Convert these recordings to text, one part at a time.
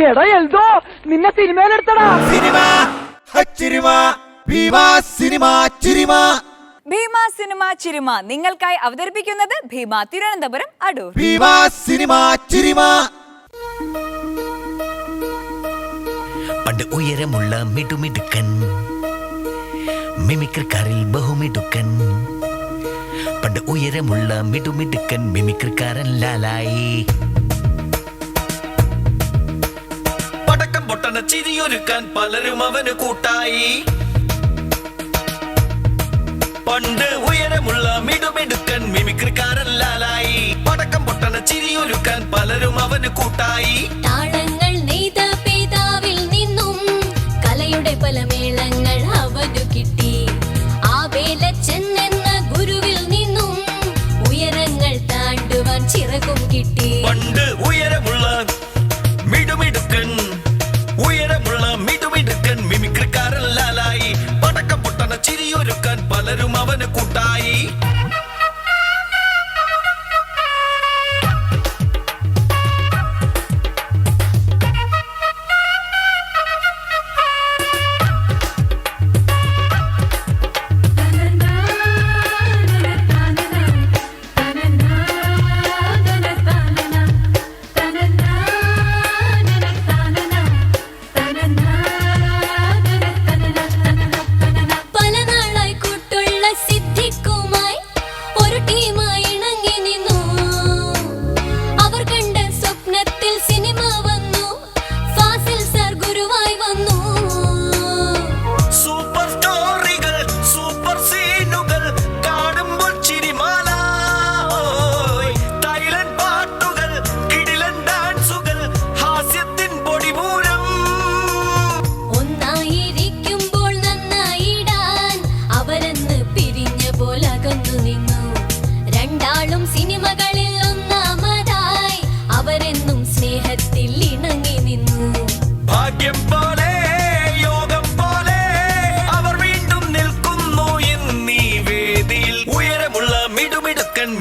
എടാ എൽദോ നിന്നെ സിനിമയിലെടുത്തടാ. ഭീമ സിനിമ ചിരിമ നിങ്ങൾക്കായി അവതരിപ്പിക്കുന്നത് ഭീമ തിരുവനന്തപുരം അടൂർ. പണ്ട് ഉയരമുള്ള മിടുമിടുക്കൻ മിമിക്രിക്കാരിൽ ബഹുമിടുക്കൻ. പണ്ട് ഉയരമുള്ള മിടുമിടുക്കൻ മിമിക്രിക്കാരൻ ലാലായി. പടക്കം പൊട്ടണ ചിരിയൊരുക്കാൻ പലരും അവന് കൂട്ടായി. പണ്ട് ഉയരമുള്ള മിടുമിടുക്കൻ മിമിക്രിക്കാരൻ ലാലായി. പടക്കം പൊട്ടണ ചിരിയൊരുക്കാൻ പലരും അവന് കൂട്ടായി. താളങ്ങൾ നെയ്ത പേതാവിൽ നിന്നും കലയുടെ പല മേളങ്ങൾ അവനു കിട്ടി. ആ വേലച്ചൻ എന്ന ഗുരുവിൽ നിന്നും ഉയരങ്ങൾ താണ്ടുവാൻ ചിറകും കിട്ടി. പണ്ട് ഉയരമുള്ള മിടുമിടുക്കൻ മിമിക്രിക്കാരൻ ലാലായി. പടക്കം പൊട്ടണ ചിരിയൊരുക്കാൻ പലരും അവന് കൂട്ടായി.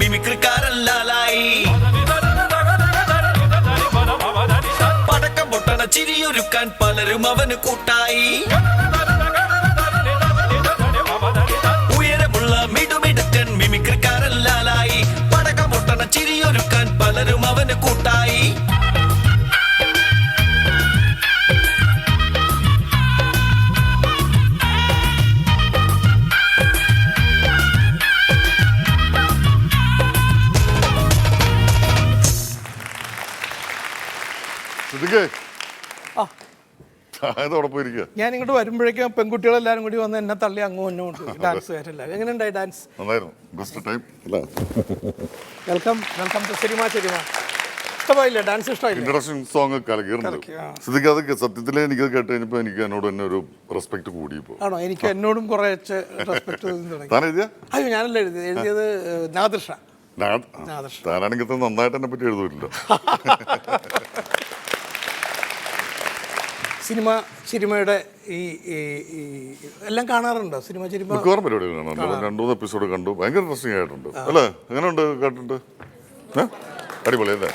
മിമിക്രിക്കാരൻ ലാലായി. പടക്കം പൊട്ടണ ചിരിയൊരുക്കാൻ പലരും അവന് കൂട്ടായി. ഉയരമുള്ള മിടുമിടുക്കൻ മിമിക്രിക്കാരൻ ലാലായി. പടക്കം പൊട്ടണ ചിരിയൊരുക്കാൻ പലരും അവന് കൂട്ടായി. ഞാൻ ഇങ്ങോട്ട് വരുമ്പോഴേക്കും പെൺകുട്ടികളെല്ലാരും കൂടി വന്ന് എന്നെ തള്ളി അങ്ങും ഇങ്ങോട്ട് ഡാൻസുകാരല്ല. എങ്ങനെയുണ്ടായി dance? Welcome to cinema Chirima. ഇഷ്ടമായില്ലേ ഡാൻസ്? ഇഷ്ടമായില്ലേ? ഇൻട്രൊഡക്ഷൻ സോങ് കലകിയിരുന്നു. അതൊക്കെ സത്യത്തില് എനിക്ക് കേട്ട് കഴിഞ്ഞപ്പോ എനിക്ക് എന്നോട് തന്നെ ഒരു റെസ്പെക്ട് കൂടി. ആണോ? എനിക്ക് എന്നോടും കുറെ റെസ്പെക്ട് തുടങ്ങി. അയ്യോ ഞാനല്ല എഴുതിയത് നാദിർഷ. താനാണെങ്കിൽ നന്നായിട്ട് എന്നെ പറ്റി എഴുതൂല്ലോ. സിനിമ ചിരിമയുടെ ഈ എല്ലാം കാണാറുണ്ടോ? സിനിമ ചിരിമ മിക്കവാറും പരിപാടികൾ കാണാറുണ്ട്. 2-3 എപ്പിസോഡ് കണ്ടു. ഭയങ്കര ഇൻട്രസ്റ്റിംഗ് ആയിട്ടുണ്ട് അല്ലേ? എങ്ങനെയുണ്ട് കേട്ടിട്ട്? അടിപൊളി അല്ലേ?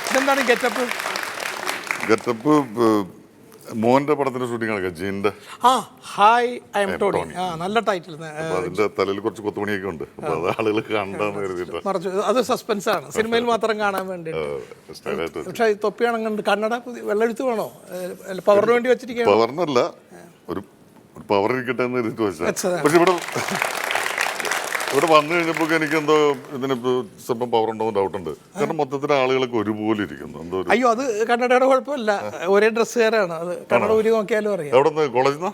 ഇതെന്താണ് ഗെറ്റപ്പ്? മോന്റെ പടത്തിന്റെ ഷൂട്ടിംഗ് ആണ് ജീന്റെ. Hi I'm Tony. നല്ല ടൈറ്റിൽ. അതിന്റെ തലയിൽ കുറച്ച് കൊത്തുപണിയൊക്കെ ഉണ്ട്. അപ്പൊ അത് ആളുകൾ കണ്ടെന്ന് കരുതിയിട്ട് അത് സസ്പെൻസ് ആണ്, സിനിമയിൽ മാത്രം കാണാൻ വേണ്ടി. പക്ഷെ തൊപ്പിയാണെങ്കിൽ കന്നഡ വെള്ളെഴുത്ത് വേണോ? പവറിന് വേണ്ടി വെച്ചിരിക്കുകയാണ്. പവറിനല്ല, ഒരു പവർ ഇരിക്കട്ടെ എന്ന് കരുതിട്ട് വെച്ചാൽ. പക്ഷെ ഇവിടെ വന്നു കഴിഞ്ഞപ്പോൾ എനിക്ക് എന്തോ ഇതിന് സ്വല്പം പവർ ഉണ്ടോ ഡൗട്ട് ഉണ്ട്. കാരണം മൊത്തത്തിൽ ആളുകളൊക്കെ ഒരുപോലെ ഇരിക്കുന്നു. എന്തോ അയ്യോ അത് കന്നഡയുടെ കുഴപ്പമില്ല, ഒരേ ഡ്രസ്സുകാരാണ്. അത് കന്നഡ ഊരി നോക്കിയാലും അറിയാം. എവിടെ നിന്ന്? കോളേജിൽ നിന്നാ?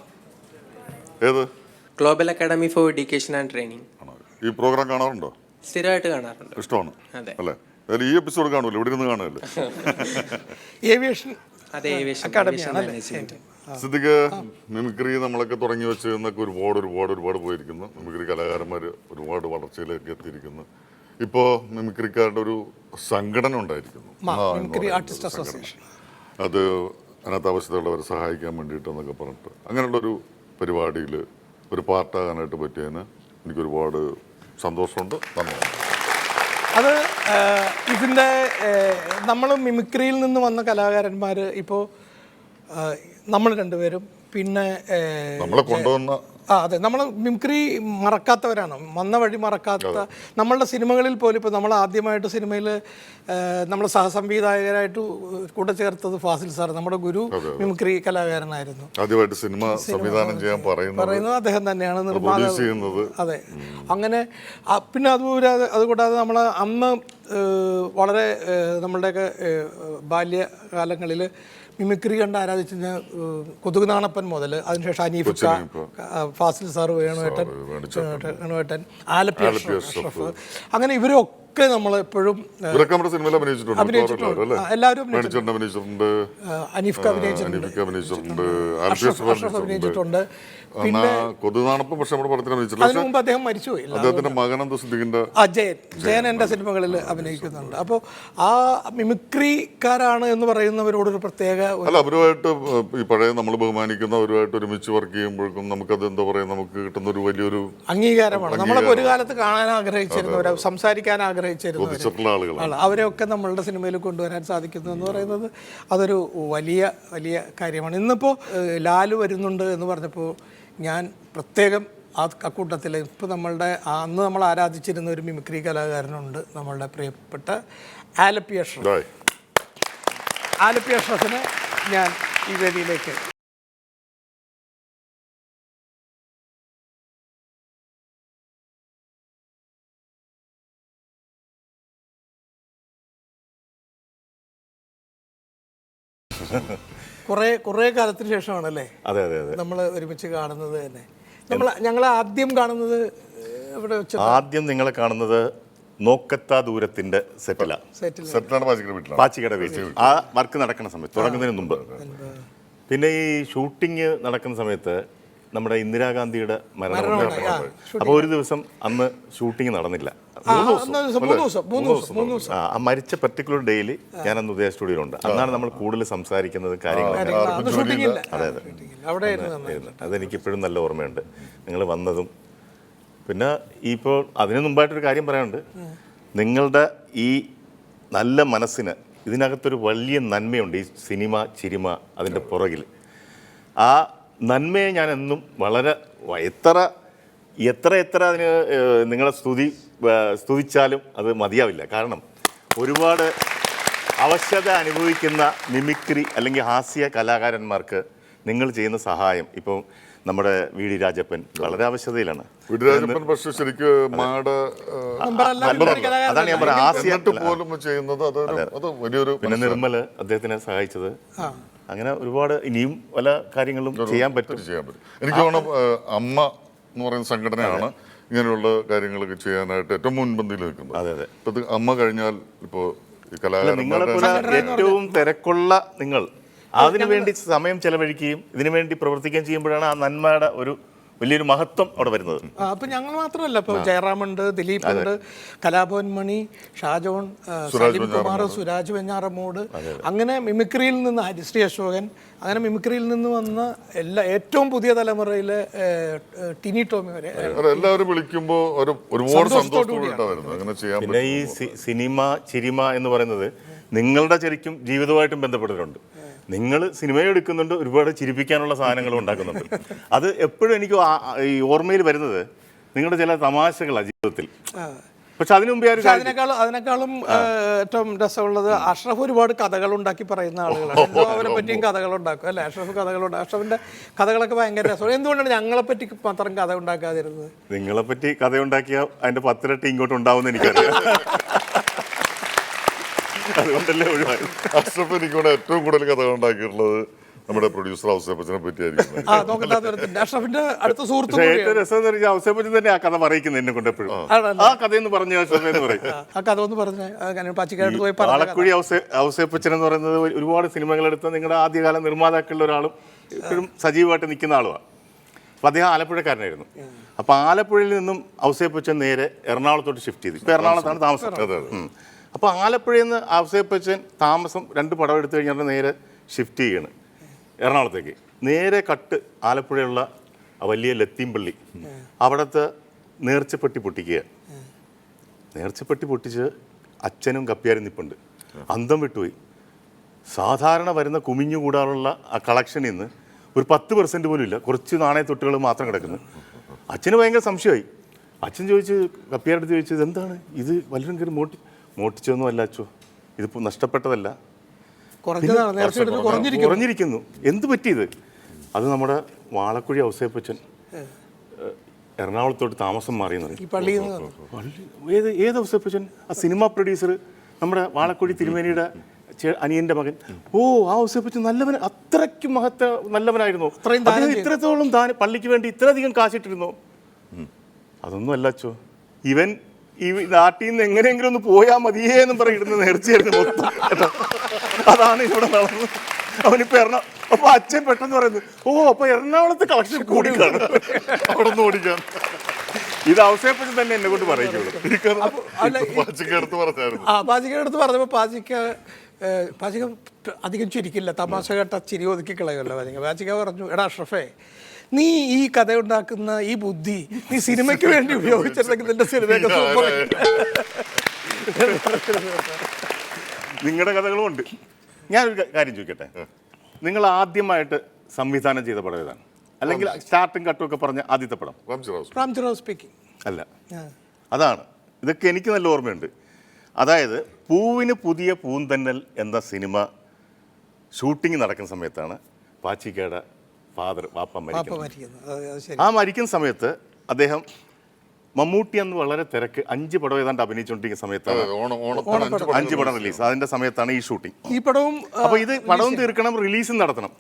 ഏത്? Global academy for education and training. ഈ പ്രോഗ്രാം കാണാറുണ്ടോ? സ്ഥിരമായിട്ട് കാണാറുണ്ട്. ഇഷ്ടമാണ് അല്ലേ? ഈ എപ്പിസോഡ് കാണുമല്ലോ, ഇവിടെ ഇരുന്ന് കാണുമല്ലോ. ഏവിയേഷൻ അക്കാഡമിയാണ്. സിദ്ദിഖ്, മിമിക്രി നമ്മളൊക്കെ തുടങ്ങി വെച്ച് എന്നൊക്കെ ഒരുപാട് പോയിരിക്കുന്നു. മിമിക്രി കലാകാരന്മാർ ഒരുപാട് വളർച്ചയിലേക്ക് എത്തിയിരിക്കുന്നു. ഇപ്പോൾ മിമിക്രിക്കാരുടെ ഒരു സംഘടന ഉണ്ടായിരിക്കുന്നു, അത് അനാഥാവസ്ഥയുള്ളവരെ സഹായിക്കാൻ വേണ്ടിയിട്ടെന്നൊക്കെ പറഞ്ഞിട്ട് അങ്ങനെയുള്ളൊരു പരിപാടിയിൽ ഒരു പാർട്ടാകാനായിട്ട് പറ്റിയതിന് എനിക്കൊരുപാട് സന്തോഷമുണ്ട്. നന്ദി. അത് ഇതിൻ്റെ നമ്മൾ മിമിക്രിയിൽ നിന്ന് വന്ന കലാകാരന്മാർ ഇപ്പോൾ നമ്മൾ രണ്ടുപേരും പിന്നെ നമ്മളെ കൊണ്ടുവന്ന അതെ, നമ്മൾ മിമിക്രി മറക്കാത്തവരാണ്, വന്ന വഴി മറക്കാത്ത. നമ്മളുടെ സിനിമകളിൽ പോലും ഇപ്പോൾ നമ്മൾ ആദ്യമായിട്ട് സിനിമയിൽ നമ്മൾ സഹസംവിധായകരായിട്ട് കൂടെ ചേർത്തത് ഫാസിൽ സാർ, നമ്മുടെ ഗുരു മിമിക്രി കലാകാരനായിരുന്നു. ആദ്യമായിട്ട് സിനിമ സംവിധാനം ചെയ്യാൻ പറയുന്നത് അദ്ദേഹം തന്നെയാണ്, ചെയ്യുന്നത്. അതെ, അങ്ങനെ പിന്നെ അതുകൂടാതെ നമ്മൾ അന്ന് വളരെ നമ്മളുടെയൊക്കെ ബാല്യകാലങ്ങളിൽ മിമിക്രി കണ്ട് ആരാധിച്ചിരുന്ന കൊതുക് നാണപ്പൻ മുതൽ അതിനുശേഷം അനീഫിക്ക, ഫാസിൽ സാറ്, വേണുവേട്ടൻ, ആലപ്പി അഷ്റഫ്, അങ്ങനെ ഇവരൊക്കെ നമ്മൾ എപ്പോഴും അഭിനയിച്ചിട്ടുണ്ട്. എല്ലാവരും അനീഫ്ക അഭിനയിച്ചിട്ടുണ്ട്, അഷ്റഫ് അഭിനയിച്ചിട്ടുണ്ട്. പിന്നെ കൊതുനാണപ്പം പക്ഷെ നമ്മുടെ പടത്തിൽ അഭിനയിച്ചില്ല. അതിനു മുമ്പ് അദ്ദേഹം മരിച്ചുപോയി. അദ്ദേഹത്തിന്റെ മകനെന്താ സിദ്ദിഖിന്റെ ജയൻ എൻ്റെ സിനിമകളിൽ അഭിനയിക്കുന്നുണ്ട്. അപ്പോൾ ആ മിമിക്രിക്കാരാണ് എന്ന് പറയുന്നവരോടൊരു പ്രത്യേക അല്ല, അവരുമായിട്ട് ഈ പഴയ നമ്മൾ ബഹുമാനിക്കുന്ന അവരുമായിട്ട് ഒരുമിച്ച് വർക്ക് ചെയ്യുമ്പോഴേക്കും നമുക്കത് എന്താ പറയുക, നമുക്ക് കിട്ടുന്ന ഒരു വലിയൊരു അംഗീകാരമാണ്. നമ്മളൊക്കെ ഒരു കാലത്ത് കാണാൻ ആഗ്രഹിച്ചിരുന്നവർ, സംസാരിക്കാൻ ആഗ്രഹിച്ചിരുന്ന ആളുകളാണ്. അവരെയൊക്കെ നമ്മളുടെ സിനിമയിൽ കൊണ്ടുവരാൻ സാധിക്കുന്നു എന്ന് പറയുന്നത് അതൊരു വലിയ വലിയ കാര്യമാണ്. ഇന്നിപ്പോൾ ലാലു വരുന്നുണ്ട് എന്ന് പറഞ്ഞപ്പോൾ ഞാൻ പ്രത്യേകം അക്കൂട്ടത്തിൽ ഇപ്പോൾ നമ്മളുടെ അന്ന് നമ്മൾ ആരാധിച്ചിരുന്ന ഒരു മിമിക്രി കലാകാരനുണ്ട്, നമ്മളുടെ പ്രിയപ്പെട്ട ആലപ്പി അഷ്റഫ്. ആലപ്പി അഷ്റഫിനെ ഞാൻ ഈ വേദിയിലേക്ക് കുറേ കാലത്തിന് ശേഷമാണല്ലേ നമ്മൾ ഒരുമിച്ച് കാണുന്നത് തന്നെ. ഞങ്ങൾ ആദ്യം കാണുന്നത് ഇവിടെ വെച്ച് ആദ്യം നിങ്ങളെ കാണുന്നത് നോക്കത്താ ദൂരത്തിന്റെ സെറ്റിലാണ്, പാച്ചിക്കട വീട്ടിൽ. ആ വർക്ക് നടക്കുന്ന സമയത്ത്, തുടങ്ങുന്നതിന് മുമ്പ്. പിന്നെ ഈ ഷൂട്ടിങ് നടക്കുന്ന സമയത്ത് നമ്മുടെ ഇന്ദിരാഗാന്ധിയുടെ മരണം. അപ്പോൾ ഒരു ദിവസം അന്ന് ഷൂട്ടിങ് നടന്നില്ല. ആ മരിച്ച പർട്ടിക്കുലർ ഡേയിൽ ഞാൻ അന്ന് ഉദയ സ്റ്റുഡിയോയിലുണ്ട്. അന്നാണ് നമ്മൾ കൂടുതൽ സംസാരിക്കുന്നത്, കാര്യങ്ങളൊക്കെ. അതെ അതെ, അതെനിക്ക് ഇപ്പോഴും നല്ല ഓർമ്മയുണ്ട്, നിങ്ങൾ വന്നതും. പിന്നെ ഇപ്പോൾ അതിനു മുമ്പായിട്ടൊരു കാര്യം പറയാനുണ്ട്. നിങ്ങളുടെ ഈ നല്ല മനസ്സിന് ഇതിനകത്തൊരു വലിയ നന്മയുണ്ട്. ഈ സിനിമ ചിരിമ അതിൻ്റെ പുറകിൽ ആ നന്മയെ ഞാൻ എന്നും വളരെ എത്ര അതിന് നിങ്ങളെ സ്തുതിച്ചാലും അത് മതിയാവില്ല. കാരണം ഒരുപാട് അവശത അനുഭവിക്കുന്ന മിമിക്രി അല്ലെങ്കിൽ ഹാസ്യ കലാകാരന്മാർക്ക് നിങ്ങൾ ചെയ്യുന്ന സഹായം. ഇപ്പം നമ്മുടെ വി ഡി രാജപ്പൻ വളരെ അവശതയിലാണ്. അതാണ് ഞാൻ പറഞ്ഞത്, ഹാസ്യ പിന്നെ നിർമ്മൽ അദ്ദേഹത്തിനെ സഹായിച്ചത്. അങ്ങനെ ഒരുപാട് ഇനിയും പല കാര്യങ്ങളും ചെയ്യാൻ പറ്റും. എനിക്ക് തോന്നുന്നു അമ്മ എന്ന് പറയുന്ന സംഘടനയാണ് ഇങ്ങനെയുള്ള കാര്യങ്ങളൊക്കെ ചെയ്യാനായിട്ട് ഏറ്റവും മുൻപന്തിയിൽ നിൽക്കുന്നത്. അതെ അതെ, ഇപ്പൊ അമ്മ കഴിഞ്ഞാൽ ഇപ്പോൾ ഈ കലാകാരന്മാരുടെ ഏറ്റവും തിരക്കുള്ള നിങ്ങൾ അതിനുവേണ്ടി സമയം ചെലവഴിക്കുകയും ഇതിനുവേണ്ടി പ്രവർത്തിക്കുകയും ചെയ്യുമ്പോഴാണ് ആ നന്മയുടെ ഒരു വലിയൊരു മഹത്വം അവിടെ വരുന്നത്. അപ്പൊ ഞങ്ങൾ മാത്രമല്ല, ഇപ്പൊ ജയറാമുണ്ട്, ദിലീപ് ഉണ്ട്, കലാഭവൻ മണി, ഷാജോൺ, കുമാർ, സുരാജ് വെഞ്ഞാറമ്മൂട്, അങ്ങനെ മിമിക്രിയിൽ നിന്ന് ഹരിശ്രീ അശോകൻ, അങ്ങനെ മിമിക്രിയിൽ നിന്ന് വന്ന ഏറ്റവും പുതിയ തലമുറയിലെ ടിനി ടോമി വരെ എല്ലാവരും വിളിക്കുമ്പോൾ ഒരുപാട് സന്തോഷത്തോടെ ചെയ്യാൻ. പിന്നെ ഈ സിനിമ ചിരിമ എന്ന് പറയുന്നത് നിങ്ങളുടെ ശരിക്കും ജീവിതമായിട്ടും ബന്ധപ്പെട്ടിട്ടുണ്ട്. നിങ്ങൾ സിനിമ എടുക്കുന്നുണ്ട്, ഒരുപാട് ചിരിപ്പിക്കാനുള്ള സാധനങ്ങളും ഉണ്ടാക്കുന്നുണ്ട്. അത് എപ്പോഴും എനിക്ക് ഈ ഓർമ്മയിൽ വരുന്നത് നിങ്ങളുടെ ചില തമാശകളാണ് ജീവിതത്തിൽ. പക്ഷെ അതിനു മുമ്പേ അതിനേക്കാളും ഏറ്റവും രസമുള്ളത് അഷ്റഫ് ഒരുപാട് കഥകൾ ഉണ്ടാക്കി പറയുന്ന ആളുകളാണ്. അവരെ പറ്റിയും കഥകൾ ഉണ്ടാക്കും അല്ലേ? അഷ്റഫിന്റെ കഥകളൊക്കെ ഭയങ്കര രസമാണ്. എന്തുകൊണ്ടാണ് ഞങ്ങളെ പറ്റി മാത്രം കഥ ഉണ്ടാക്കാതിരുന്നത്? നിങ്ങളെ പറ്റി കഥ ഉണ്ടാക്കിയാൽ അതിന്റെ 10 ഇരട്ടി ഇങ്ങോട്ട് ഉണ്ടാവുമെന്ന് എനിക്കറിയാം. അതുകൊണ്ടല്ലേ ഒഴിവായി. അഷ്റഫ് എനിക്കൂടെ ഏറ്റവും കൂടുതൽ കഥകൾ ഉണ്ടാക്കിയിട്ടുള്ളത് നമ്മുടെ പ്രൊഡ്യൂസർ ഔസേപ്പച്ചനെ പറ്റിയായിരിക്കും. ഏറ്റവും രസം ഔസേപ്പച്ചൻ തന്നെ ആ കഥ പറയിക്കുന്നത് എന്നെ കൊണ്ട് എപ്പോഴും. ആ കഥയെന്ന് പറഞ്ഞു ആലക്കുഴി ഔസേപ്പച്ചൻ എന്ന് പറയുന്നത് ഒരുപാട് സിനിമകളെടുത്ത നിങ്ങളുടെ ആദ്യകാല നിർമ്മാതാക്കളിൽ ഒരാളും ഇപ്പോഴും സജീവമായിട്ട് നിൽക്കുന്ന ആളുമാണ്. അപ്പം അദ്ദേഹം ആലപ്പുഴക്കാരനായിരുന്നു. അപ്പം ആലപ്പുഴയിൽ നിന്നും ഔസേപ്പച്ചൻ നേരെ എറണാകുളത്തോട്ട് ഷിഫ്റ്റ് ചെയ്തു. ഇപ്പം എറണാകുളത്താണ് താമസം. അപ്പോൾ ആലപ്പുഴയിൽ നിന്ന് ഔസേപ്പച്ചൻ താമസം 2 പടം എടുത്തു കഴിഞ്ഞാൽ നേരെ ഷിഫ്റ്റ് ചെയ്യാണ് എറണാകുളത്തേക്ക്. നേരെ കട്ട് ആലപ്പുഴയുള്ള വലിയ ലത്തീംപള്ളി, അവിടുത്തെ നേർച്ചപ്പെട്ടി പൊട്ടിക്കുക. നേർച്ചപ്പെട്ടി പൊട്ടിച്ച് അച്ഛനും കപ്പ്യാരും നിപ്പുണ്ട്. അന്തം വിട്ടുപോയി. സാധാരണ വരുന്ന കുമിഞ്ഞുകൂടാറുള്ള ആ കളക്ഷനിൽ നിന്ന് ഒരു 10% പോലും ഇല്ല, കുറച്ച് നാണയത്തൊട്ടുകൾ മാത്രം കിടക്കുന്നു. അച്ഛന് ഭയങ്കര സംശയമായി. അച്ഛൻ ചോദിച്ച് കപ്പ്യാരുടെ അടുത്ത് ചോദിച്ചത് എന്താണ് ഇത്, വല്ലതും കയറി മോട്ടിച്ചൊന്നും അല്ല അച്ഛോ, ഇതിപ്പോൾ നഷ്ടപ്പെട്ടതല്ല, കുറഞ്ഞിരിക്കുന്നു. എന്ത് പറ്റിയത്? അത് നമ്മുടെ വാളക്കുഴി ഔസേപ്പച്ചൻ എറണാകുളത്തോട്ട് താമസം മാറിയെന്ന്. ഏത് ഔസേപ്പച്ചൻ? ആ സിനിമ പ്രൊഡ്യൂസർ, നമ്മുടെ വാളക്കുഴി തിരുമേനിയുടെ അനിയന്റെ മകൻ. ഓ, ആ ഔസേപ്പച്ചൻ നല്ലവൻ, അത്രയ്ക്കും നല്ലവനായിരുന്നു. ഇത്രത്തോളം പള്ളിക്ക് വേണ്ടി ഇത്രയധികം കാശിട്ടിരുന്നു. അതൊന്നും അല്ല അച്ചോ, ഇവൻ ഈ നാട്ടിൽ നിന്ന് എങ്ങനെയെങ്കിലും ഒന്ന് പോയാൽ മതിയേ എന്നും പറയുന്നത് നേർച്ചയായിരുന്നു മൊത്തം. അതാണ് ഇവിടെ നടന്നത്. അവനിപ്പോ അപ്പൊ അച്ഛൻ പെട്ടെന്ന് പറയുന്നു, ഓ അപ്പൊ എറണാകുളത്ത് കളക്ഷൻ കൂടിക്കാണ്, അവിടെ നിന്ന് ഓടിക്കാൻ. ഇത് ഔസേപ്പച്ചൻ തന്നെ എന്നെ കൊണ്ട് പറയുള്ളൂ. പാചിക്കടുത്ത് പറഞ്ഞപ്പോൾ പാചിക അധികം ചിരിക്കില്ല, തമാശ കേട്ട ചിരി ഒതുക്കി കളയുമല്ലോ പാചിക പറഞ്ഞു, എടാ അഷ്റഫേ, നീ ഈ കഥ ഉണ്ടാക്കുന്ന ഈ ബുദ്ധി നീ സിനിമയ്ക്ക് വേണ്ടി ഉപയോഗിച്ചിട്ടുണ്ടെങ്കിൽ നിന്റെ സിനിമയൊക്കെ സൂപ്പർ. നിങ്ങളുടെ കഥകളും ഉണ്ട്. ഞാനൊരു കാര്യം ചോദിക്കട്ടെ, നിങ്ങൾ ആദ്യമായിട്ട് സംവിധാനം ചെയ്ത പടം ഏതാണ്? അല്ലെങ്കിൽ സ്റ്റാർട്ടും കട്ടും ഒക്കെ പറഞ്ഞ ആദ്യത്തെ പടം? റാംജിറാവ് സ്പീക്കിംഗ് അല്ല, അതാണ്. ഇതൊക്കെ എനിക്ക് നല്ല ഓർമ്മയുണ്ട്. അതായത് പൂവിന് പുതിയ പൂന്തന്നൽ എന്ന സിനിമ ഷൂട്ടിംഗ് നടക്കുന്ന സമയത്താണ് പാച്ചിക്കയുടെ ഫാദർ വാപ്പ മരിക്കുന്നത്. ആ മരിക്കുന്ന സമയത്ത് അദ്ദേഹം മമ്മൂട്ടി അന്ന് വളരെ തിരക്ക്, 5 പടം ഏതാണ്ട് അഭിനയിച്ചുകൊണ്ടിരിക്കുന്ന സമയത്താണ് 5 പടം റിലീസ്. അതിന്റെ സമയത്താണ് ഈ ഷൂട്ടിംഗ്. ഈ പടവും അപ്പൊ ഇത് പടവും തീർക്കണം, റിലീസും നടത്തണം.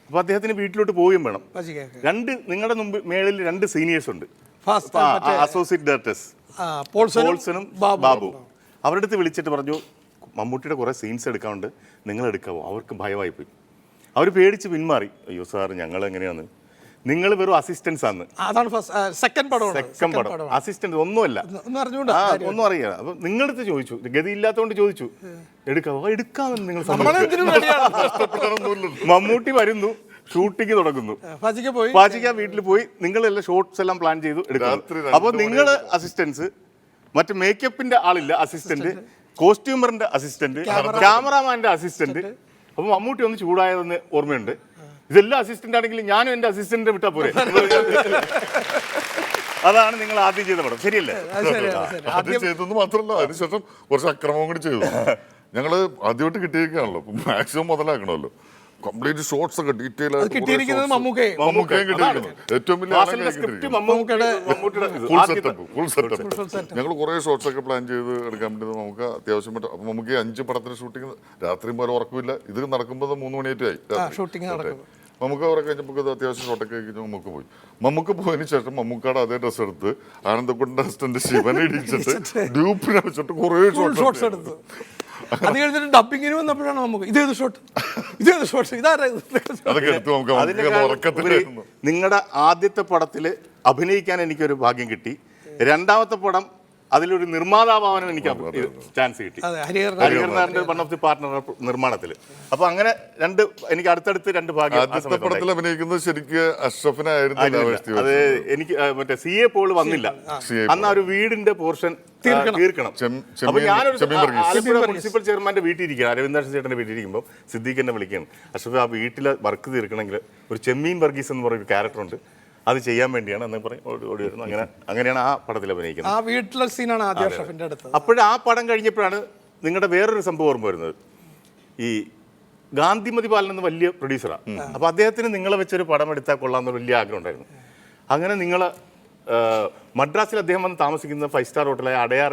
അപ്പൊ അദ്ദേഹത്തിന് വീട്ടിലോട്ട് പോവുകയും വേണം. നിങ്ങളുടെ മുമ്പ് മേളിൽ 2 സീനിയേഴ്സ് ഉണ്ട്, അസോസിയേറ്റ് ഡയറക്ടേഴ്സ്, പോൾസനും ബാബു. അവരുടെ അടുത്ത് വിളിച്ചിട്ട് പറഞ്ഞു, മമ്മൂട്ടിയുടെ കുറേ സീൻസ് എടുക്കാറുണ്ട്, നിങ്ങൾ എടുക്കാവോ? അവർക്ക് ഭയമായി പോയി. അവർ പേടിച്ച് പിന്മാറി. അയ്യോ സാർ, ഞങ്ങൾ എങ്ങനെയാണ്, നിങ്ങൾ വെറും അസിസ്റ്റൻസ് ആണ്. സെക്കൻഡ് പടം അസിസ്റ്റന്റ് ഒന്നുമല്ല, ഒന്നും അറിയാം. അപ്പൊ നിങ്ങളടുത്ത് ചോദിച്ചു, ഗതിയില്ലാത്തതുകൊണ്ട് ചോദിച്ചു, എടുക്കാവോ? എടുക്കാമെന്ന് നിങ്ങൾ. മമ്മൂട്ടി വരുന്നു, ഷൂട്ടിങ് തുടങ്ങുന്നു, പാചിക്ക വീട്ടിൽ പോയി നിങ്ങളെല്ലാം ഷോർട്സ് എല്ലാം പ്ലാൻ ചെയ്തു എടുക്കുന്നു. അപ്പൊ നിങ്ങൾ അസിസ്റ്റൻസ്, മറ്റേ മേക്കപ്പിന്റെ ആളില്ല അസിസ്റ്റന്റ്, കോസ്റ്റ്യൂമറിന്റെ അസിസ്റ്റന്റ്, ക്യാമറാമാന്റെ അസിസ്റ്റന്റ്. അപ്പൊ മമ്മൂട്ടി ഒന്ന് ചൂടായതെന്ന് ഓർമ്മയുണ്ട്. ഇതെല്ലാം അസിസ്റ്റന്റ് ആണെങ്കിലും ഞാനും എന്റെ അസിസ്റ്റന്റിനെ വിട്ടാ പോരെ. അതാണ് നിങ്ങൾ ആദ്യം ചെയ്ത പടം, ശരിയല്ലേ? ആദ്യം ചെയ്തെന്ന് മാത്രമല്ല, അതിനുശേഷം കുറച്ച് അക്രമം കൂടി ചെയ്തു. ഞങ്ങള് ആദ്യമായിട്ട് കിട്ടിയിരിക്കുകയാണല്ലോ, മാക്സിമം മുതലാക്കണമല്ലോ. കംപ്ലീറ്റ് ഷോർട്സ് ഒക്കെ ഡീറ്റെയിൽ ഞങ്ങൾ കുറെ ഷോർട്സ് ഒക്കെ പ്ലാൻ ചെയ്ത് എടുക്കാൻ വേണ്ടി നമുക്ക് അത്യാവശ്യം പറ്റും. അപ്പൊ നമുക്ക് 5 പടത്തിന് ഷൂട്ടിങ് രാത്രി പോലെ ഉറക്കമില്ല. ഇത് നടക്കുമ്പോൾ 3 മണിയായി. നമുക്ക് അവിടെ കഴിഞ്ഞപ്പോൾ അത്യാവശ്യം ഷോട്ടൊക്കെ കഴിഞ്ഞ് നമുക്ക് പോയി. നമുക്ക് പോയതിനു ശേഷം മമ്മൂക്കാട് അതേ ഡ്രസ്സ് എടുത്ത് ആനന്ദക്കുട്ടൻ്റെ അസിസ്റ്റന്റ് ശിവനെ ഇടിച്ചിട്ട് ഡ്യൂപ്പിനെ വെച്ചിട്ട് കുറേ ഷോട്ട്സ് എടുത്തു. അത് കഴിഞ്ഞിട്ട് ഡബിങ്ങിന് വന്നപ്പോഴാണ് നമുക്ക് ഇതേത് ഷോട്ട് നിങ്ങളുടെ ആദ്യത്തെ പടത്തിൽ അഭിനയിക്കാൻ എനിക്കൊരു ഭാഗ്യം കിട്ടി. രണ്ടാമത്തെ പടം അതിലൊരു നിർമ്മാതാവാനും എനിക്ക് ചാൻസ് കിട്ടി, ഹരിഹരനാഥന്റെ വൺ ഓഫ് ദി പാർട്ട്ണർ നിർമ്മാണത്തിൽ. അപ്പൊ അങ്ങനെ എനിക്ക് അടുത്തടുത്ത് 2 ഭാഗ്യം. ആദ്യത്തെ പടത്തിൽ അഭിനയിക്കുന്നത് ശരിക്കും അഷ്റഫിനായിരുന്നു. അത് എനിക്ക് മറ്റേ CA പോൾ വന്നില്ല അന്ന്. ആ ഒരു വീടിന്റെ പോർഷൻ തീർക്കണം. അപ്പൊ ഞാനൊരു ആലപ്പുഴ മുനിസിപ്പൽ ചെയർമാന്റെ വീട്ടിൽ ഇരിക്കുകയാണ്, അരവിന്ദാക്ഷൻ ചേട്ടന്റെ വീട്ടിൽ ഇരിക്കുമ്പോൾ സിദ്ദീഖ് എന്നെ വിളിക്കുകയാണ്, അഷ്റഫ് ആ വീട്ടിലെ വർക്ക് തീർക്കണമെങ്കിൽ ഒരു ചെമ്മീൻ വർഗീസ് എന്ന് പറയുന്ന ക്യാരക്ടർ ഉണ്ട്, അത് ചെയ്യാൻ വേണ്ടിയാണ് എന്ന് പറയും ഓടി വരുന്നു. അങ്ങനെയാണ് ആ പടത്തിൽ അഭിനയിക്കുന്നത്. അപ്പോഴും ആ പടം കഴിഞ്ഞപ്പോഴാണ് നിങ്ങളുടെ വേറൊരു സംഭവം ഓർമ്മ വരുന്നത്. ഈ ഗാന്ധിമതി ബാലൻ എന്ന വലിയ പ്രൊഡ്യൂസറാണ്. അപ്പോൾ അദ്ദേഹത്തിന് നിങ്ങളെ വെച്ചൊരു പടം എടുത്താൽ കൊള്ളാമെന്ന് വലിയ ആഗ്രഹം ഉണ്ടായിരുന്നു. അങ്ങനെ നിങ്ങൾ മദ്രാസിൽ അദ്ദേഹം വന്ന് താമസിക്കുന്ന 5 സ്റ്റാർ ഹോട്ടലായ അടയാർ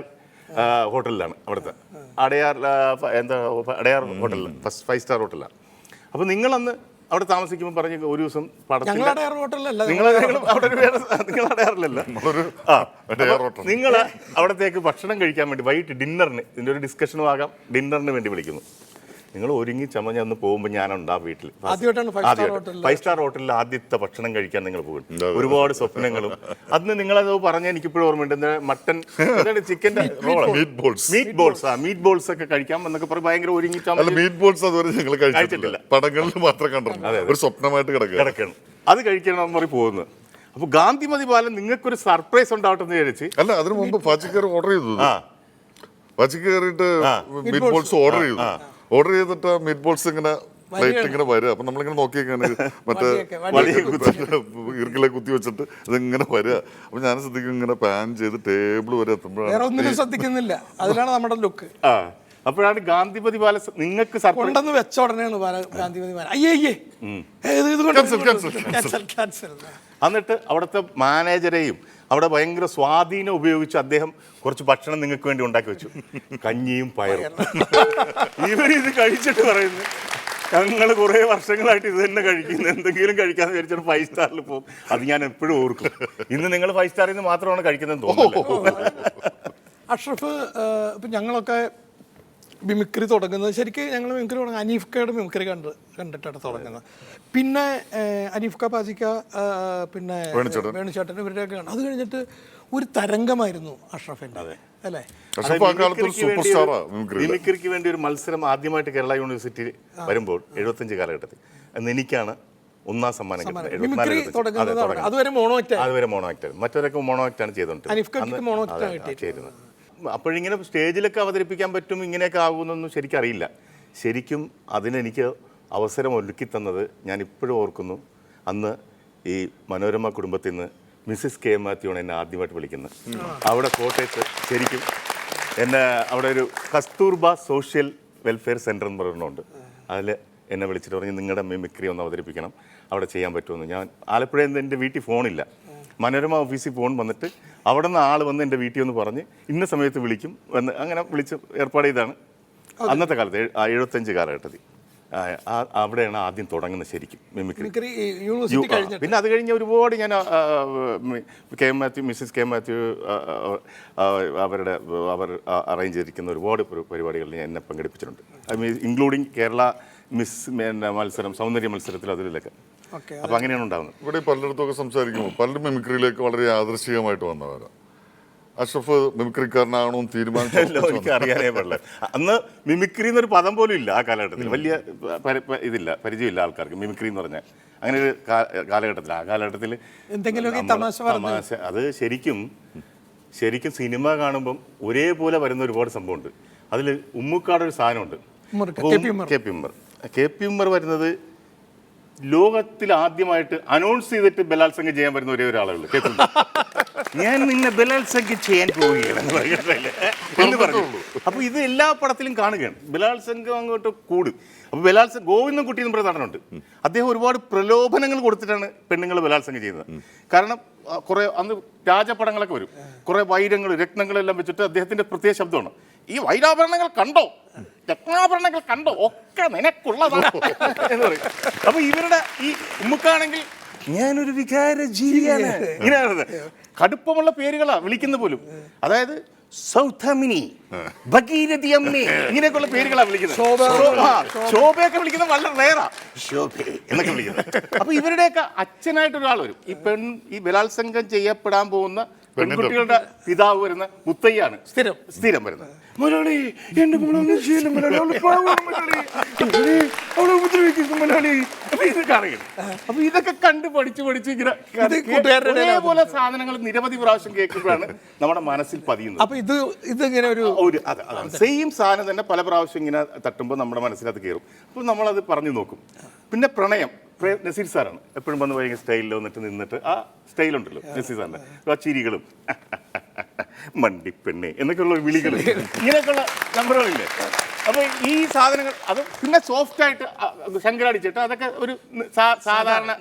ഹോട്ടലിലാണ്. അവിടുത്തെ അടയാർ ഹോട്ടലിൽ 5 സ്റ്റാർ ഹോട്ടലിലാണ്. അപ്പോൾ നിങ്ങളന്ന് അവിടെ താമസിക്കുമ്പോൾ പറഞ്ഞ ഒരു ദിവസം പടത്തിൽ നിങ്ങൾ അവിടത്തേക്ക് ഭക്ഷണം കഴിക്കാൻ വേണ്ടി വൈകിട്ട് ഡിന്നറിന്, ഇതിൻ്റെ ഒരു ഡിസ്കഷനും ആകാം, ഡിന്നറിന് വേണ്ടി വിളിക്കുന്നു. നിങ്ങൾ ഒരുങ്ങി ചമഞ്ഞ ഒന്ന് പോകുമ്പോൾ ഞാനുണ്ട് ആ വീട്ടിൽ. 5 സ്റ്റാർ ഹോട്ടലിൽ ആദ്യത്തെ ഭക്ഷണം കഴിക്കാൻ നിങ്ങൾ പോകും. ഒരുപാട് സ്വപ്നങ്ങളും. അന്ന് നിങ്ങളത് പറഞ്ഞ എനിക്കിപ്പോഴും ഓർമ്മയുണ്ട്. മട്ടൻ, ചിക്കൻ്റെ മീറ്റ് ബോൾസ് ഒക്കെ കഴിക്കാം എന്നൊക്കെ പറഞ്ഞ് ഭയങ്കര ഒരുങ്ങി കഴിച്ചിട്ടില്ല, പടങ്ങളിൽ മാത്രം കണ്ടിട്ടുണ്ട്, ഒരു സ്വപ്നമായിട്ട് കിടക്കണം. അത് കഴിക്കണം പറഞ്ഞ് പോകുന്നത്. അപ്പൊ ഗാന്ധിമതി ബാലൻ നിങ്ങൾക്കൊരു സർപ്രൈസ് ഉണ്ടാവട്ടെ എന്ന് വിചാരിച്ച്. അല്ല, അതിനു മുമ്പ് പാച്ചിക്കാർ ഓർഡർ ചെയ്തു. പച്ചക്ക് കയറിയിട്ട് മീറ്റ് ബോൾസ് ഓർഡർ ചെയ്തു. ഓർഡർ ചെയ്തിട്ട് മീറ്റ് ബോൾസ് ഇങ്ങനെ പ്ലേറ്റ് ഇങ്ങനെ വരിക. അപ്പൊ നമ്മളിങ്ങനെ നോക്കിയൊക്കെയാണ് മറ്റേ ഈർക്കിലെ കുത്തി വെച്ചിട്ട് ഇതിങ്ങനെ വരിക. അപ്പൊ ഞാൻ ശ്രദ്ധിക്കും ഇങ്ങനെ പാൻ ചെയ്ത് ടേബിൾ വരെ എത്തുമ്പോഴാണ് വേറെ ഒന്നിനും ശ്രദ്ധിക്കുന്നില്ല. അതിലാണ് നമ്മുടെ ലുക്ക്. അപ്പോഴാണ് ഗാന്ധിപതി പാലസ് നിങ്ങൾക്ക് കൊണ്ടെന്ന് വെച്ച ഉടനെയാണ് ഗാന്ധിപതി പാലസ്. അയ്യേ ക്യാൻസൽ. എന്നിട്ട് അവിടുത്തെ മാനേജരെയും അവിടെ ഭയങ്കര സ്വാധീനം ഉപയോഗിച്ച് അദ്ദേഹം കുറച്ച് ഭക്ഷണം നിങ്ങൾക്ക് വേണ്ടി ഉണ്ടാക്കി വെച്ചു. കഞ്ഞിയും പയറും. ഇവരിത് കഴിച്ചിട്ട് പറയുന്നു, ഞങ്ങൾ കുറേ വർഷങ്ങളായിട്ട് ഇത് തന്നെ കഴിക്കുന്നു, എന്തെങ്കിലും കഴിക്കാന്ന് വിചാരിച്ചിട്ട് 5 സ്റ്റാറിൽ പോകും. അത് ഞാൻ എപ്പോഴും ഓർക്കും. ഇന്ന് നിങ്ങൾ 5 സ്റ്റാറിൽ നിന്ന് മാത്രമാണ് കഴിക്കുന്നതെന്ന് തോന്നുന്നു. അഷ്റഫ്, ഇപ്പം ഞങ്ങളൊക്കെ മിമിക്രി തുടങ്ങുന്നത്, ശരിക്കും ഞങ്ങൾ മിമിക്രി തുടങ്ങുന്നത് അനീഫ്ക്കയുടെ മിമിക്രി കണ്ടിട്ടാണ് തുടങ്ങുന്നത്. പിന്നെ അനീഫ്ക്ക, പാസിക്ക, പിന്നെ വേണുചേട്ടൻ ഇവരുടെയൊക്കെ ആണ്. അത് കഴിഞ്ഞിട്ട് ഒരു തരംഗമായിരുന്നു അഷ്റഫിൻ്റെ, അല്ലേ? മിമിക്രിക്ക് വേണ്ടി ഒരു മത്സരം ആദ്യമായിട്ട് കേരള യൂണിവേഴ്സിറ്റി വരുമ്പോൾ 75 കാലഘട്ടത്തിൽ അന്ന് എനിക്കാണ് 1ാം സമ്മാനം കിട്ടുന്നത്. അതുവരെ മോണോ ആക്ട്. മറ്റവരൊക്കെ മോണോ ആക്ടാണ് ചെയ്തുകൊണ്ടിരുന്നത്. അപ്പോഴിങ്ങനെ സ്റ്റേജിലൊക്കെ അവതരിപ്പിക്കാൻ പറ്റും, ഇങ്ങനെയൊക്കെ ആകുമെന്നൊന്നും ശരിക്കും അറിയില്ല. ശരിക്കും അതിനെനിക്ക് അവസരം ഒരുക്കി തന്നത് ഞാൻ ഇപ്പോഴും ഓർക്കുന്നു. അന്ന് ഈ മനോരമ കുടുംബത്തിൽ നിന്ന് മിസ്സിസ് കെ മാത്യുവാണ് എന്നെ ആദ്യമായിട്ട് വിളിക്കുന്നത്. അവിടെ കോട്ടയത്ത് ശരിക്കും എന്നെ അവിടെ ഒരു കസ്തൂർബ സോഷ്യൽ വെൽഫെയർ സെൻറ്റർ എന്ന് പറയുന്നുണ്ട്. അതിൽ എന്നെ വിളിച്ചിട്ട് പറഞ്ഞ് നിങ്ങളുടെ മിമിക്രി ഒന്ന് അവതരിപ്പിക്കണം, അവിടെ ചെയ്യാൻ പറ്റുമെന്ന്. ഞാൻ ആലപ്പുഴയിൽ നിന്ന് എൻ്റെ വീട്ടിൽ ഫോണില്ല, മനോരമ ഓഫീസിൽ ഫോൺ വന്നിട്ട് അവിടെ നിന്ന് ആൾ വന്ന് എൻ്റെ വീട്ടിൽ ഒന്ന് പറഞ്ഞ് ഇന്ന സമയത്ത് വിളിക്കും എന്ന് അങ്ങനെ വിളിച്ച് ഏർപ്പാട് ചെയ്താണ് അന്നത്തെ കാലത്ത് 75 കാലഘട്ടത്തിൽ. അവിടെയാണ് ആദ്യം തുടങ്ങുന്നത് ശരിക്കും മിമിക്രി. പിന്നെ അത് കഴിഞ്ഞ് ഒരുപാട് ഞാൻ മിസ്സിസ് കെ മാത്യു അവർ അറേഞ്ച് ചെയ്തിരിക്കുന്ന ഒരുപാട് പരിപാടികളിൽ എന്നെ പങ്കെടുപ്പിച്ചിട്ടുണ്ട്. ഇൻക്ലൂഡിങ് കേരള മിസ് മത്സരം, സൗന്ദര്യ മത്സരത്തിൽ അതിലൊക്കെ. അപ്പൊ അങ്ങനെയാണ് ഉണ്ടാകുന്നത്. ഇവിടെ പലയിടത്തൊക്കെ സംസാരിക്കുമ്പോൾ പലരും മിമിക്രിയിലേക്ക് വളരെ യാദൃശ്ചികമായിട്ട് വന്നവരാ. അഷ്റഫ് മിമിക്രിക്കാരനാണോ തീരുമാനിച്ചല്ലോ എനിക്ക് അറിയാനേ പാടില്ല. അന്ന് മിമിക്രി എന്നൊരു പദം പോലും ഇല്ല ആ കാലഘട്ടത്തിൽ. വലിയ ഇതില്ല, പരിചയമില്ല ആൾക്കാർക്ക് മിമിക്രി എന്ന് പറഞ്ഞാൽ. അങ്ങനെ ഒരു കാലഘട്ടത്തിൽ, ആ കാലഘട്ടത്തിൽ തമാശ അത് ശരിക്കും സിനിമ കാണുമ്പം ഒരേപോലെ വരുന്ന ഒരുപാട് സംഭവമുണ്ട്. അതിൽ ഉമ്മുക്കാടൊരു സാധനമുണ്ട്, കെ പി ഉമ്മർ വരുന്നത് ലോകത്തിൽ ആദ്യമായിട്ട് അനൗൺസ് ചെയ്തിട്ട് ബലാത്സംഗം ചെയ്യാൻ വരുന്ന ഒരേ ഒരാളേ ഉള്ളൂ. ഞാൻ നിന്നെ ബലാത്സംഗം ചെയ്യാൻ പോവുകയാണെന്ന് പറഞ്ഞു. അപ്പൊ ഇത് എല്ലാ പടത്തിലും കാണുകയാണ്. ബലാത്സംഗം അങ്ങോട്ട് കൂടും. അപ്പൊ ഗോവിന്ദൻ കുട്ടി എന്ന് പറയുന്ന നടനുണ്ട്. അദ്ദേഹം ഒരുപാട് പ്രലോഭനങ്ങൾ കൊടുത്തിട്ടാണ് പെണ്ണുങ്ങൾ ബലാത്സംഗം ചെയ്യുന്നത്. കാരണം കുറെ അന്ന് രാജപടങ്ങളൊക്കെ വരും, കുറെ വൈരങ്ങൾ രത്നങ്ങളെല്ലാം വെച്ചിട്ട് അദ്ദേഹത്തിന്റെ പ്രത്യേക ശബ്ദമാണ്, ഈ വൈരാഭരണങ്ങൾ കണ്ടോ, രത്നാഭരണങ്ങൾ കണ്ടോ, ഒക്കെ നിനക്കുള്ളതാണ് എന്ന് പറയും. അപ്പൊ ഇവരുടെ ഈ ഉമ്മുക്കാണെങ്കിൽ ഞാനൊരു വികാര ജീവിയാണ്, ഇങ്ങനെയാണ്. കടുപ്പമുള്ള പേരുകളാ വിളിക്കുന്ന പോലും. അതായത് സൗഥമിനി, ഭഗീരഥി അമ്മേ, ഇങ്ങനെയൊക്കെയുള്ള പേരുകളാ വിളിക്കുന്നത്. ശോഭയൊക്കെ വിളിക്കുന്നത് വളരെ റേറാ, ശോഭ എന്നൊക്കെ വിളിക്കുന്നത്. അപ്പൊ ഇവരുടെയൊക്കെ അച്ഛനായിട്ട് ഒരാൾ വരും. ഈ ബലാത്സംഗം ചെയ്യപ്പെടാൻ പോകുന്ന പെൺകുട്ടികളുടെ പിതാവ് വരുന്ന മുത്തയ്യാണ് സ്ഥിരം വരുന്നത്. മലയാളി എന്റെ മോളൊന്നും ചെയ്യില്ല, മലയാളി അവളെ ഉപദ്രവിക്കുന്നു, മലയാളി. അപ്പൊ ഇതൊക്കെ അറിയണം. അപ്പൊ ഇതൊക്കെ കണ്ട് പഠിച്ച് ഇങ്ങനെ ഇതേപോലെ സാധനങ്ങൾ നിരവധി പ്രാവശ്യം കേൾക്കുമ്പോഴാണ് നമ്മുടെ മനസ്സിൽ പതിയുന്നത്. അപ്പൊ ഇതിങ്ങനെ ഒരു സെയിം സാധനം തന്നെ പല പ്രാവശ്യം ഇങ്ങനെ തട്ടുമ്പോൾ നമ്മുടെ മനസ്സിനകത്ത് കയറും. അപ്പോൾ നമ്മളത് പറഞ്ഞു നോക്കും. പിന്നെ പ്രണയം, നസീർ സാറാണ് എപ്പോഴും വന്ന് ഭയങ്കര സ്റ്റൈലിൽ വന്നിട്ട് നിന്നിട്ട് ആ സ്റ്റൈലുണ്ടല്ലോ നസീർ സാറിൻ്റെ, ആ ചിരികളും മണ്ടിപ്പെണ്ണെ എന്നൊക്കെയുള്ള വിളികൾ, ഇങ്ങനെയൊക്കെയുള്ള നമ്പറുകളില്ലേ. അപ്പോൾ ഈ സാധനങ്ങൾ അത് പിന്നെ സോഫ്റ്റ് ആയിട്ട് ശങ്കരടിച്ചിട്ട് അതൊക്കെ ഒരു സാധാരണ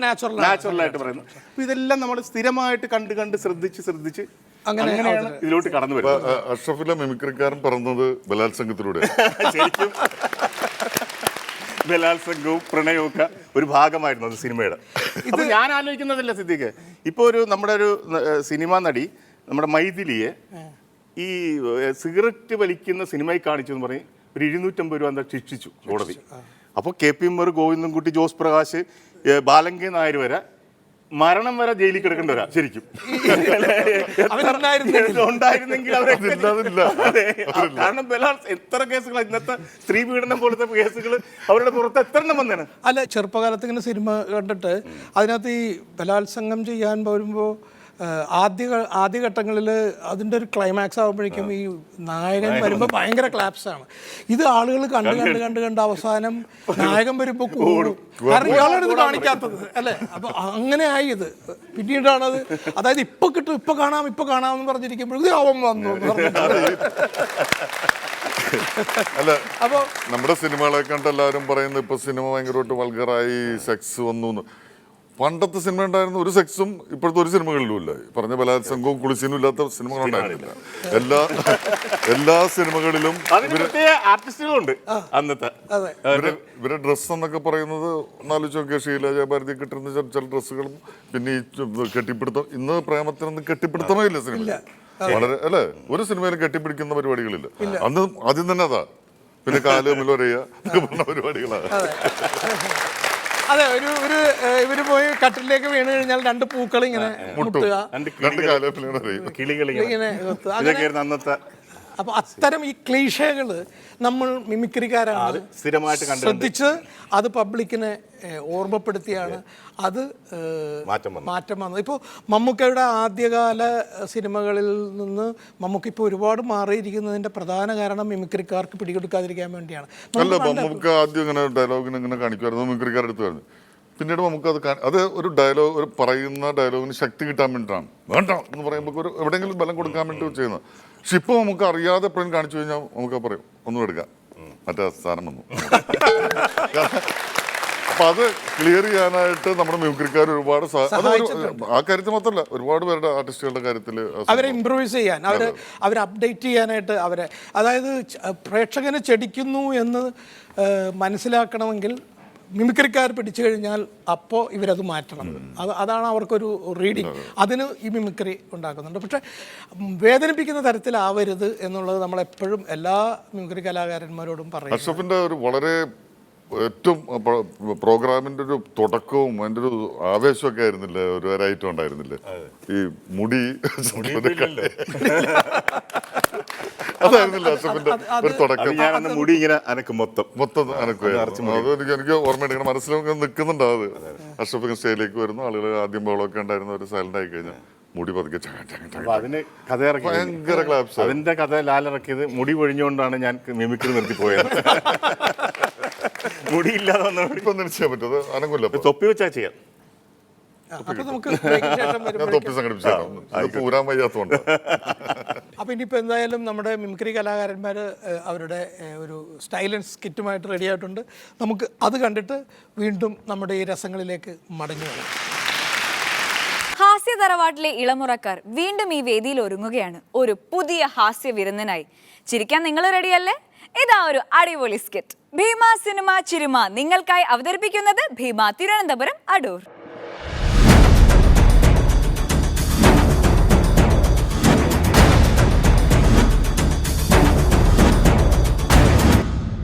നാച്ചുറലായിട്ട് പറയുന്നു. അപ്പോൾ ഇതെല്ലാം നമ്മൾ സ്ഥിരമായിട്ട് കണ്ട് ശ്രദ്ധിച്ച് അങ്ങനെയാണ് ഇതിലോട്ട് കടന്നു വരുന്നത്. അഷ്റഫിലെ മിമിക്രിക്കാരൻ പറഞ്ഞത് ബലാത്സംഗത്തിലൂടെ ശരിക്കും ബലാത്സംഗവും പ്രണയവും ഒക്കെ ഒരു ഭാഗമായിരുന്നു അത് സിനിമയുടെ. അപ്പൊ ഞാൻ ആലോചിക്കുന്നതല്ല സിദ്ദീഖ്, ഇപ്പോൾ നമ്മുടെ ഒരു സിനിമാ നടി നമ്മുടെ മൈഥിലിയെ ഈ സിഗരറ്റ് വലിക്കുന്ന സിനിമയിൽ കാണിച്ചു എന്ന് പറഞ്ഞ് ഒരു 250 രൂപ എന്താ ശിക്ഷിച്ചു കോടതി. അപ്പോൾ കെ പി ഉമ്മർ, ഗോവിന്ദൻകുട്ടി, ജോസ് പ്രകാശ്, ബാലങ്കി നായർ വരെ മരണം വരെ ജയിലിൽ കിടക്കേണ്ടവരാ ശരിക്കും. ഉണ്ടായിരുന്നെങ്കിൽ കാരണം എത്ര കേസുകൾ, ഇന്നത്തെ സ്ത്രീ പീഡനം പോലത്തെ കേസുകൾ അവരുടെ പുറത്ത് എത്ര എണ്ണം വന്നേനെ. അല്ല, ചെറുപ്പകാലത്ത് ഇങ്ങനെ സിനിമ കണ്ടിട്ട് അതിനകത്ത് ഈ ബലാത്സംഗം ചെയ്യാൻ വരുമ്പോൾ ആദ്യഘട്ടങ്ങളിൽ അതിൻ്റെ ഒരു ക്ലൈമാക്സ് ആകുമ്പോഴേക്കും ഈ നായകൻ വരുമ്പോൾ ഭയങ്കര ക്ലാപ്സാണ്. ഇത് ആളുകൾ കണ്ട് അവസാനം നായകൻ വരുമ്പോൾ കൂടും. കാരണം ഇയാളാണ് ഇത് കാണിക്കാത്തത് അല്ലേ? അപ്പോൾ അങ്ങനെ ആയി ഇത്. പിന്നീടാണത്, അതായത് ഇപ്പൊ കിട്ടും, ഇപ്പൊ കാണാമെന്ന് പറഞ്ഞിരിക്കുമ്പോഴേക്കും അവൻ വന്നു എന്ന് പറഞ്ഞിട്ട്. അല്ല, അപ്പൊ നമ്മുടെ സിനിമകളെ കണ്ട് എല്ലാവരും പറയുന്നത് ഇപ്പൊ സിനിമ ഭയങ്കരമായിട്ട് വൾഗറായി, സെക്സ് വന്നു. പണ്ടത്തെ സിനിമ ഉണ്ടായിരുന്ന ഒരു സെക്സും ഇപ്പോഴത്തെ ഒരു സിനിമകളിലും ഇല്ല. പറഞ്ഞ ബലാത്സംഗവും കുളിസീനും ഇല്ലാത്ത സിനിമകൾ ഉണ്ടായിരുന്നില്ല. എല്ലാ സിനിമകളിലും ആർട്ടിസ്റ്റുകളുണ്ട് അന്നത്തെ. ഇവരെ ഡ്രസ്സ് എന്നൊക്കെ പറയുന്നത് ഒന്നാലോചിച്ചൊക്കെ ഷീല ജയഭാരതി കിട്ടുന്ന ചില ഡ്രസ്സുകളും പിന്നെ ഈ കെട്ടിപ്പിടുത്തം. ഇന്ന് പ്രേമത്തിനൊന്നും കെട്ടിപ്പിടുത്തമേ ഇല്ല സിനിമ. വളരെ അല്ലെ, ഒരു സിനിമയിലും കെട്ടിപ്പിടിക്കുന്ന പരിപാടികളില്ല. അന്ന് ആദ്യം തന്നെ അതാ, പിന്നെ കാല് മുലൊരയ പറഞ്ഞ പരിപാടികളാണ്. അതെ, ഇവര് പോയി കട്ടിലേക്ക് വീണ് കഴിഞ്ഞാൽ 2 പൂക്കൾ ഇങ്ങനെ മുട്ടുക, ഇങ്ങനെ അന്നത്തെ. അപ്പൊ അത്തരം ഈ ക്ലീഷകൾ നമ്മൾ മിമിക്രിക്കാരാണ് സ്ഥിരമായിട്ട് ശ്രദ്ധിച്ച് അത് പബ്ലിക്കിനെ ഓർമ്മപ്പെടുത്തിയാണ് അത് മാറ്റം വന്നത്. ഇപ്പോൾ മമ്മൂക്കയുടെ ആദ്യകാല സിനിമകളിൽ നിന്ന് മമ്മൂക്ക ഇപ്പോൾ ഒരുപാട് മാറിയിരിക്കുന്നതിന്റെ പ്രധാന കാരണം മിമിക്രിക്കാർക്ക് പിടികൊടുക്കാതിരിക്കാൻ വേണ്ടിയാണ്. അല്ല, മമ്മൂക്ക ആദ്യം ഇങ്ങനെ ഡയലോഗിന് ഇങ്ങനെ കാണിക്കുമായിരുന്നു, മിമിക്രിക്കാരുടെ അടുത്ത് പറഞ്ഞു. പിന്നീട് നമുക്ക് അത് ഒരു ഡയലോഗ്, ഒരു പറയുന്ന ഡയലോഗിന് ശക്തി കിട്ടാൻ വേണ്ടിയിട്ടാണ്. വേണ്ട എന്ന് പറയുമ്പോൾ ഒരു എവിടെയെങ്കിലും ബലം കൊടുക്കാൻ വേണ്ടി ചെയ്യുന്നത്. പക്ഷെ ഇപ്പോൾ നമുക്ക് അറിയാതെ എപ്പോഴും കാണിച്ചു കഴിഞ്ഞാൽ നമുക്ക് പറയും ഒന്നും എടുക്കാം, മറ്റേ സ്ഥാനം വന്നു. അപ്പൊ അത് ക്ലിയർ ചെയ്യാനായിട്ട് നമ്മുടെ മിമിക്രിക്കാർ ഒരുപാട് ആ കാര്യത്തിൽ മാത്രമല്ല, ഒരുപാട് പേരുടെ ആർട്ടിസ്റ്റുകളുടെ കാര്യത്തിൽ അവരെ ഇംപ്രൂവൈസ് ചെയ്യാൻ, അവരെ അപ്ഡേറ്റ് ചെയ്യാനായിട്ട് അവരെ, അതായത് പ്രേക്ഷകനെ ചെടിക്കുന്നു എന്ന് മനസ്സിലാക്കണമെങ്കിൽ മിമിക്രിക്കാർ പിടിച്ചു കഴിഞ്ഞാൽ അപ്പോൾ ഇവരത് മാറ്റണം. അതാണ് അവർക്കൊരു റീഡിങ്. അതിന് ഈ മിമിക്രി ഉണ്ടാക്കുന്നുണ്ട്. പക്ഷെ വേദനിപ്പിക്കുന്ന തരത്തിലാവരുത് എന്നുള്ളത് നമ്മളെപ്പോഴും എല്ലാ മിമിക്രി കലാകാരന്മാരോടും പറയും. അഷ്റഫിന്റെ ഒരു വളരെ ഏറ്റവും പ്രോഗ്രാമിന്റെ ഒരു തുടക്കവും അതിന്റെ ഒരു ആവേശമൊക്കെ ആയിരുന്നില്ലേ, ഒരു ഐറ്റം ഉണ്ടായിരുന്നില്ലേ, ഈ മുടി അതായിരുന്നില്ല അഷ്റഫിന്റെ ഒരു തുടക്കം. ഞാൻ മുടി ഇങ്ങനെ അനക്കും, മൊത്തം അനക്കുമായിരുന്നു. അത് എനിക്ക് ഓർമ്മയുണ്ട്, മനസ്സിലൊക്കെ നിൽക്കുന്നുണ്ട്. അത് അഷ്റഫ് സ്റ്റേജിലേക്ക് വരുന്നു, ആളുകൾ ആദ്യം ബോളൊക്കെ ഉണ്ടായിരുന്ന ഒരു സൈലന്റ് ആയി കഴിഞ്ഞാൽ മുടി പതുക്കെ അതിന് കഥ ഇറക്കി, ഭയങ്കര ക്ലാപ്സ്. അതിന്റെ കഥ ലാലിറക്കിയത് മുടി പൊഴിഞ്ഞുകൊണ്ടാണ് ഞാൻ മിമിക്രി നിർത്തിപ്പോയത്. മുടിയില്ലാതെ ഇപ്പൊ ചെയ്യാൻ പറ്റും, അനങ്ങില്ല. തൊപ്പി വെച്ചാ ചെയ്യാം. തൊപ്പി സംഘടിപ്പിച്ചു ഊരാൻ വയ്യാത്തതുകൊണ്ട്. അപ്പൊ ഇനിയിപ്പോ എന്തായാലും നമ്മുടെ മിമിക്രി കലാകാരന്മാർ അവരുടെ ഒരു സ്റ്റൈൽ ആൻഡ് സ്കിറ്റുമായിട്ട് റെഡി ആയിട്ടുണ്ട്. നമുക്ക് അത് കണ്ടിട്ട് വീണ്ടും നമ്മുടെ ഈ രസങ്ങളിലേക്ക് മടങ്ങി വരാം. ഹാസ്യ തറവാട്ടിലെ ഇളമുറക്കാർ വീണ്ടും ഈ വേദിയിൽ ഒരുങ്ങുകയാണ് ഒരു പുതിയ ഹാസ്യ വിരുന്നനായി. ചിരിക്കാൻ നിങ്ങൾ റെഡിയല്ലേ? ഇതാ ഒരു അടിപൊളി സ്കിറ്റ്. ഭീമ സിനിമ ചിരിമ നിങ്ങൾക്കായി അവതരിപ്പിക്കുന്നത് ഭീമ തിരുവനന്തപുരം അടൂർ.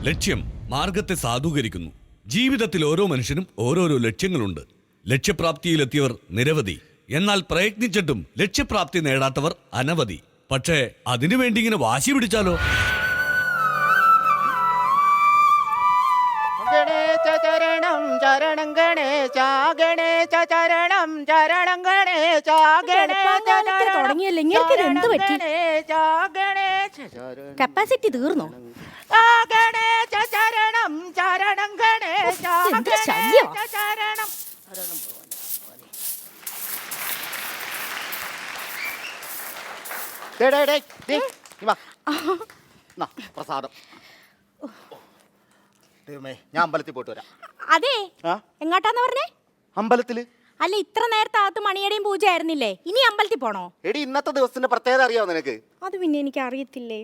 ലക്ഷ്യം മാർഗത്തെ സാധൂകരിക്കുന്നു. ജീവിതത്തിൽ ഓരോ മനുഷ്യനും ഓരോരോ ലക്ഷ്യങ്ങളുണ്ട്. ലക്ഷ്യപ്രാപ്തിയിലെത്തിയവർ നിരവധി, എന്നാൽ പ്രയത്നിച്ചിട്ടും ലക്ഷ്യപ്രാപ്തി നേടാത്തവർ അനവധി. പക്ഷേ അതിനുവേണ്ടി ഇങ്ങനെ വാശി പിടിച്ചാലോ? ചരണം ചരണം ഗണേശ ഗണേശ ചരണം ചരണം ഗണേശ തുടങ്ങിയല്ലേ ഇങ്ങനെ എന്ത് പറ്റി? കപ്പാസിറ്റി തീർന്നോ? ഗണേശ ചരണം ചരണം ഗണേശ ചരണം. പ്രസാദം. ഞാൻ അമ്പലത്തിൽ പോയിട്ട് വരാം. അതെ, എങ്ങോട്ടാന്ന് പറഞ്ഞേ? അമ്പലത്തില്. അല്ല, ഇത്ര നേരത്തെ അകത്ത് മണിയടിയും പൂജ ആയിരുന്നില്ലേ? ഇനി അമ്പലത്തിൽ പോണോ? എടി, ഇന്നത്തെ ദിവസത്തിന്റെ പ്രത്യേകത അറിയാവോ നിനക്ക്? അത് പിന്നെ എനിക്ക് അറിയത്തില്ലേ.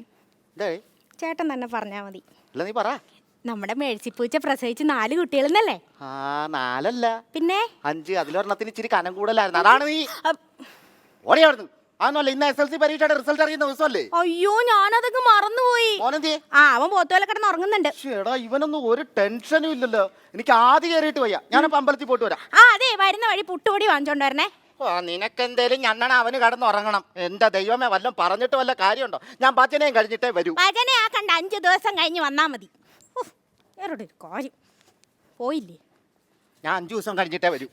ചേട്ടൻ തന്നെ പറഞ്ഞാ മതി. അല്ല, നീ പറ. നമ്മുടെ മേഴ്സിപ്പൂച്ച പ്രസവിച്ച് 4 കുട്ടികളെന്നല്ലേ? 4 അല്ല, പിന്നെ 5. അതിലൊരെണ്ണത്തിന് ഇച്ചിരി കനം കൂടുതലായിരുന്നു. അതാണ് നീ ഓടിയായിരുന്നു. അതൊന്നുമല്ല, ഇന്ന് SLC പരീക്ഷയുടെ റിസൾട്ട് അറിയുന്ന ദിവസമല്ലേ? അയ്യോ, ഞാനതൊക്കെ മറന്നുപോയി. അവൻ പോത്തോലെ കിടന്ന് ഉറങ്ങുന്നുണ്ട്. ചേടാ, ഇവനൊന്നും ഒരു ടെൻഷനും ഇല്ലല്ലോ. എനിക്ക് ആദ്യം കയറിയിട്ട് വയ്യ. ഞാനപ്പോ അമ്പലത്തിൽ പോയിട്ട് വരാം. അതെ, വരുന്ന വഴി പുട്ടുപൊടി വാങ്ങിച്ചോണ്ട് വരണേ. നിനക്കെന്തേലും ഞണ്ണണ അവന് കടന്ന് ഉറങ്ങണം. എന്റെ ദൈവമേ, വല്ലതും പറഞ്ഞിട്ട് വല്ല കാര്യമുണ്ടോ? ഞാൻ ഭജനയും കഴിഞ്ഞിട്ടേ വരൂ. ഭജനയാക്കണ്ട, 5 ദിവസം കഴിഞ്ഞ് വന്നാ മതി. വേറൊരു കാര്യം പോയില്ലേ? ഞാൻ 5 ദിവസം കഴിഞ്ഞിട്ടേ വരൂ.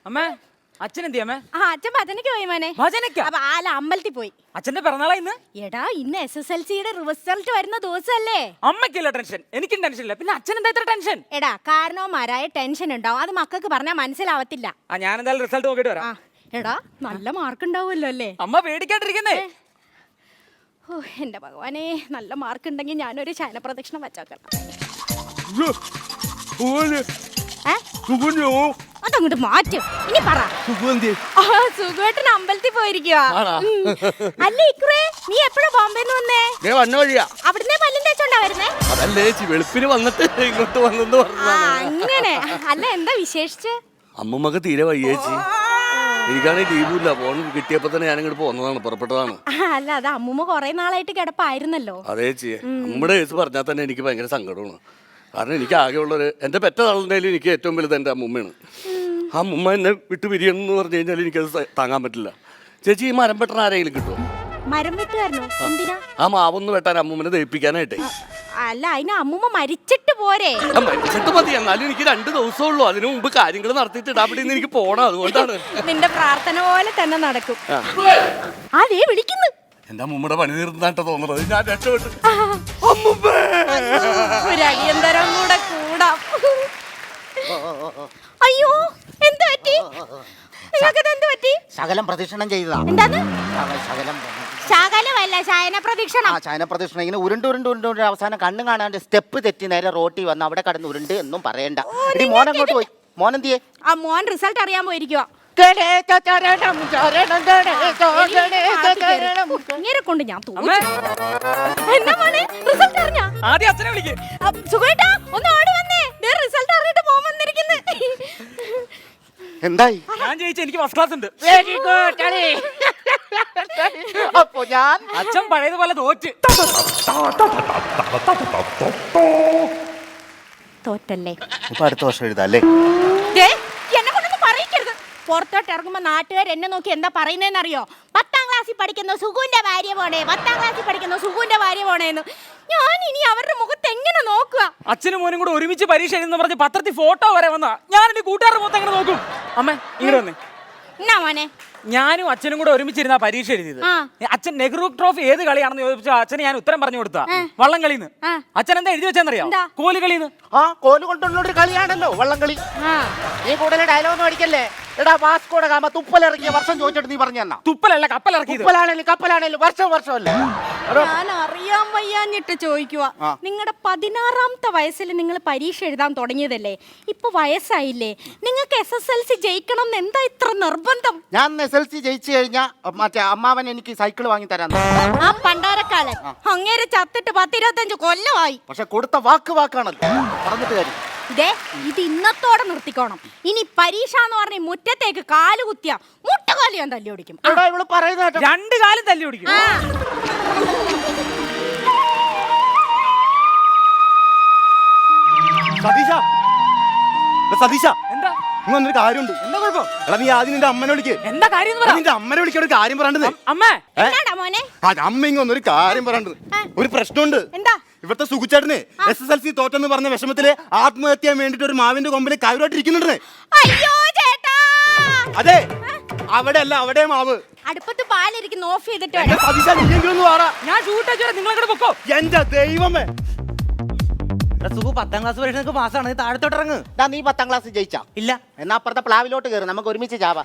അമ്മേ, അച്ഛൻ എന്ത് ചെയ്യാമേ? ആ അച്ഛൻ ഭജനയ്ക്ക് പോയി മോനെ. ഭജനയ്ക്കാ? അപ്പൊ ആല അമ്പലത്തിൽ പോയി. അച്ഛന്റെ പിറന്നാളാ ഇന്ന്? എടാ ഇന്ന് SSLCയുടെ റിസൾട്ട് വരുന്ന ദിവസമല്ലേ? അമ്മയ്ക്കില്ല ടെൻഷൻ, എനിക്കും ടെൻഷൻ ഇല്ല. പിന്നെ അച്ഛൻ എന്താ ഇത്ര ടെൻഷൻ? എടാ കാരണവന്മാരായ ടെൻഷൻ ഉണ്ടാവും, അത് മക്കൾക്ക് പറഞ്ഞാൽ മനസ്സിലാവത്തില്ല. ആ ഞാൻ എന്തായാലും റിസൾട്ട് നോക്കിയിട്ട് ആ വരാം. എടാ നല്ല മാർക്ക് ഉണ്ടാവുമല്ലോ അല്ലേ? അമ്മ പേടിക്കാണ്ടിരിക്കുന്നേ. ഓ എന്റെ ഭഗവാനെ, നല്ല മാർക്ക് ഉണ്ടെങ്കിൽ ഞാനൊരു ശയനപ്രദക്ഷിണം വച്ചാക്കണം. അതങ്ങോട്ട് മാറ്റും. ഇനി പറ. സുഖമായിട്ട് അമ്പലത്തിൽ പോയിരിക്കുവാ. അല്ല ഇക്കുറേ, നീ എപ്പോഴാ ബോംബെന്ന് വന്നേ? അവിടുന്ന് പല്ലും തേച്ചോണ്ടാ വരുന്നേ? വെളുപ്പിന് വന്നിട്ട് ഇങ്ങോട്ട് വന്നെന്ന് ആ, അങ്ങനെ. അല്ല എന്താ വിശേഷിച്ച്? അമ്മമ്മക്ക് തീരെ വയ്യേച്ചി. എനിക്കാണെങ്കിൽ ലീവില്ല. ഫോൺ കിട്ടിയപ്പോ തന്നെ ഞാൻ ഇങ്ങോട്ട് പോന്നതാണ്, പുറപ്പെട്ടതാണ്. അല്ല അത് അമ്മൂമ്മ കൊറേ നാളായിട്ട് കിടപ്പായിരുന്നല്ലോ. അതേച്ചി, അമ്മയുടെ കേസ് പറഞ്ഞാൽ തന്നെ എനിക്ക് ഭയങ്കര സങ്കടമാണ്. കാരണം എനിക്ക് ആകെയുള്ളൊരു എൻ്റെ പെറ്റ തള്ളുന്നതിൽ എനിക്ക് ഏറ്റവും വലുത് എൻ്റെ അമ്മൂമ്മയാണ്. ആ അമ്മൂമ്മ എന്നെ വിട്ടു പിരിയണമെന്ന് പറഞ്ഞു കഴിഞ്ഞാൽ എനിക്കത് താങ്ങാൻ പറ്റില്ല. ചേച്ചി ഈ മരം വെട്ടണ ആരെങ്കിലും കിട്ടുമോ? മരം വെട്ടുകാരനോ? എന്തിനാ? ആ മാവൊന്ന് വെട്ടാൻ അമ്മൂമ്മനെ ദഹിപ്പിക്കാനായിട്ടേ. അല്ല അതിന് അമ്മൂമ്മ മരിച്ചിട്ട് പോരെ? മരിച്ചിട്ട് മതി, എന്നാലും എനിക്ക് 2 ദിവസമുള്ളൂ. അതിനു മുമ്പ് കാര്യങ്ങൾ നടത്തിയിട്ട് ഇടാപിടിന്ന് എനിക്ക് പോണം, അതുകൊണ്ടാണ്. നിന്റെ പ്രാർത്ഥന പോലെ തന്നെ നടക്കും. അതേ വിളിക്കുന്നു. എന്റെ അമ്മൂമ്മയുടെ പണി തീർന്നാട്ടോ തോന്നുന്നത്. ഞാൻ രക്ഷപ്പെട്ടു. ഒരു അടിയന്തരം കൂടെ കൂടാം. അയ്യോ എന്ത് പറ്റി? നിങ്ങൾക്ക് എന്ത് പറ്റി? ശകലം പ്രദക്ഷിണം ചെയ്തതാ. എന്താണ്? ശകലം ശകലമല്ല, ശയന പ്രദക്ഷിണം. ചൈന പ്രദക്ഷിണം ഇങ്ങനെ ഉരുണ്ട് അവസാനം കണ്ണും കാണാണ്ട് സ്റ്റെപ്പ് തെറ്റി നേരെ റോട്ടി വന്ന് അവിടെ കടന്ന് ഉരുണ്ട് എന്നും പറയണ്ട. ഇനി മോൻ അങ്ങോട്ട് പോയി. മോൻ എന്തിയേ? ആ മോൻ റിസൾട്ട് അറിയാൻ പോയിരിക്കുവാ. ഇങ്ങനെ കൊണ്ട് ഞാൻ എന്നാ മോനെ റിസൾട്ട് അറിഞ്ഞാ? ആദ്യം അച്ഛനെ വിളിക്ക്. സുഖേട്ടാ ഒന്ന് ഓടി വന്നേ, റിസൾട്ട് അറിഞ്ഞിട്ട് പോകാൻ വന്നിരിക്കുന്നു. എന്തായി? ഞാൻ ജയിച്ചു, എനിക്ക് ഫസ്റ്റ് ക്ലാസ് ഉണ്ട്. Very good. അപ്പൊ ഞാൻ അച്ഛൻ പഴയതുപോലെ തോറ്റ്. തോറ്റല്ലേ? ഇപ്പൊ അടുത്ത വർഷം എഴുതാല്ലേ? എന്നെ കൊണ്ടൊന്നും പറയിക്കരുത്. പുറത്തോട്ട് ഇറങ്ങുമ്പോ നാട്ടുകാർ എന്നെ നോക്കി എന്താ പറയുന്നതെന്നറിയോ? 10ാം ക്ലാസ്സിൽ പഠിക്കുന്ന സുഖുവിന്റെ ഭാര്യ പോണേ, 10ാം ക്ലാസ്സിൽ പഠിക്കുന്ന സുഖുവിന്റെ ഭാര്യ പോണേന്ന്. ഞാൻ ഇനി അവരുടെ മുഖത്ത് എങ്ങനെ നോക്കുക? അച്ഛനും മോനും കൂടെ ഒരുമിച്ച് പരീക്ഷ എഴുതുന്ന പറഞ്ഞ് പത്രത്തിൽ ഫോട്ടോ വരെ വന്നാ ഞാൻ എന്റെ കൂട്ടുകാരുടെ മുഖത്ത് എങ്ങനെ നോക്കും? അമ്മ ഇങ്ങനെ വന്നേ. എന്നാ മോനെ? ഞാനും അച്ഛനും കൂടെ ഒരുമിച്ചിരുന്ന പരീക്ഷ എഴുതിയത്. അച്ഛൻ നെഹ്റു ട്രോഫി ഏത് കളിയാണെന്ന് ചോദിച്ചാൽ അച്ഛന് ഞാൻ ഉത്തരം പറഞ്ഞു കൊടുത്താ വള്ളം കളിന്ന്. അച്ഛൻ എന്താ എഴുതി വെച്ചെന്നറിയോ? കോല് കളിന്ന്. ആ കോല് കൊണ്ടുള്ളൊരു കളിയാണല്ലോ വള്ളംകളി. നീ കൂടുതൽ ഡയലോഗ് അടിക്കല്ലേ. എടാ വാസ്കോഡ ഗാമ തുപ്പലിറങ്ങിയ വർഷം ചോദിച്ചിട്ട് നീ പറഞ്ഞു തന്നാ? തുപ്പലല്ല, കപ്പലിറക്കിയത്. കപ്പലാണേലും വർഷമല്ലേ. ഞാൻ അറിയാൻ വയ്യാഞ്ഞിട്ട് ചോദിക്കുക. നിങ്ങളുടെ 16ാമത്തെ വയസ്സിൽ നിങ്ങൾ പരീക്ഷ എഴുതാൻ തുടങ്ങിയതല്ലേ? ഇപ്പൊ വയസ്സായില്ലേ? നിങ്ങൾക്ക് SSLC ജയിക്കണം എന്ന് എന്താ ഇത്ര നിർബന്ധം? ഞാൻ SSLC ജയിച്ചു കഴിഞ്ഞാ മറ്റേ അമ്മാവൻ എനിക്ക് സൈക്കിൾ വാങ്ങി തരാൻ. ആ പണ്ടാരക്കാലൻ അങ്ങേരെ ചത്തിട്ട് 10-25 കൊല്ലമായി. പക്ഷെ കൊടുത്ത വാക്കാണല്ലോ, പറഞ്ഞിട്ട് കാര്യം. ഇത് ഇന്നത്തോടെ നിർത്തിക്കോണം. ഇനി പരീക്ഷ എന്ന് പറഞ്ഞ മുറ്റത്തേക്ക് കാല് കുത്തിയ മുട്ടുകാലി ഞാൻ തല്ലി ഓടിക്കും. ഇവള് പറയുന്ന 2 കാലും തല്ലി ഓടിക്കും. സതീശ എന്താ ഇങ്ങനൊരു കാര്യമുണ്ട്. എന്താ കുഴപ്പം? എടാ നീ ആദ്യം നിന്റെ അമ്മനെ വിളിക്ക്. എന്താ കാര്യം? നിന്റെ അമ്മനെ വിളിക്കാൻ ഒരു കാര്യം പറയണ്ടത്. അമ്മേ മോനെ അമ്മ ഇങ്ങൊന്നൊരു കാര്യം പറയണ്ടത്. ഒരു പ്രശ്നമുണ്ട്. എന്താ? ഇവിടുത്തെ സുഖുച്ചേട്ടന് SSLC തോറ്റെന്ന് പറഞ്ഞ വിഷമത്തില് ആത്മഹത്യ ചെയ്യാൻ വേണ്ടിട്ട് ഒരു മാവിന്റെ കൊമ്പില് കയറായിട്ടിരിക്കുന്നുണ്ട്. അയ്യോ ചേട്ടാ. അതെ അവിടെ അല്ല, അവിടെ മാവ്. അടുപ്പത്ത് പാലിരിക്കുന്നു, ഓഫ് ചെയ്തിട്ട്. സതീശ നീയെങ്കിലും ഒന്ന് വാടാ. ഞാൻ ഷൂട്ട് വെച്ചാൽ നിങ്ങളെ പൊക്കോ. എന്റെ ദൈവമേ. സുഖു 10ാം ക്ലാസ് പരീക്ഷ പാസ്സാണ്. താഴത്തോട്ട് ഇറങ്ങ്. നീ 10ാം ക്ലാസ് ജയിച്ചാ? ഇല്ല. എന്നാ അപ്പുറത്തെ പ്ലാവിലോട്ട് കയറി, നമുക്ക് ഒരുമിച്ച് ചാവാ.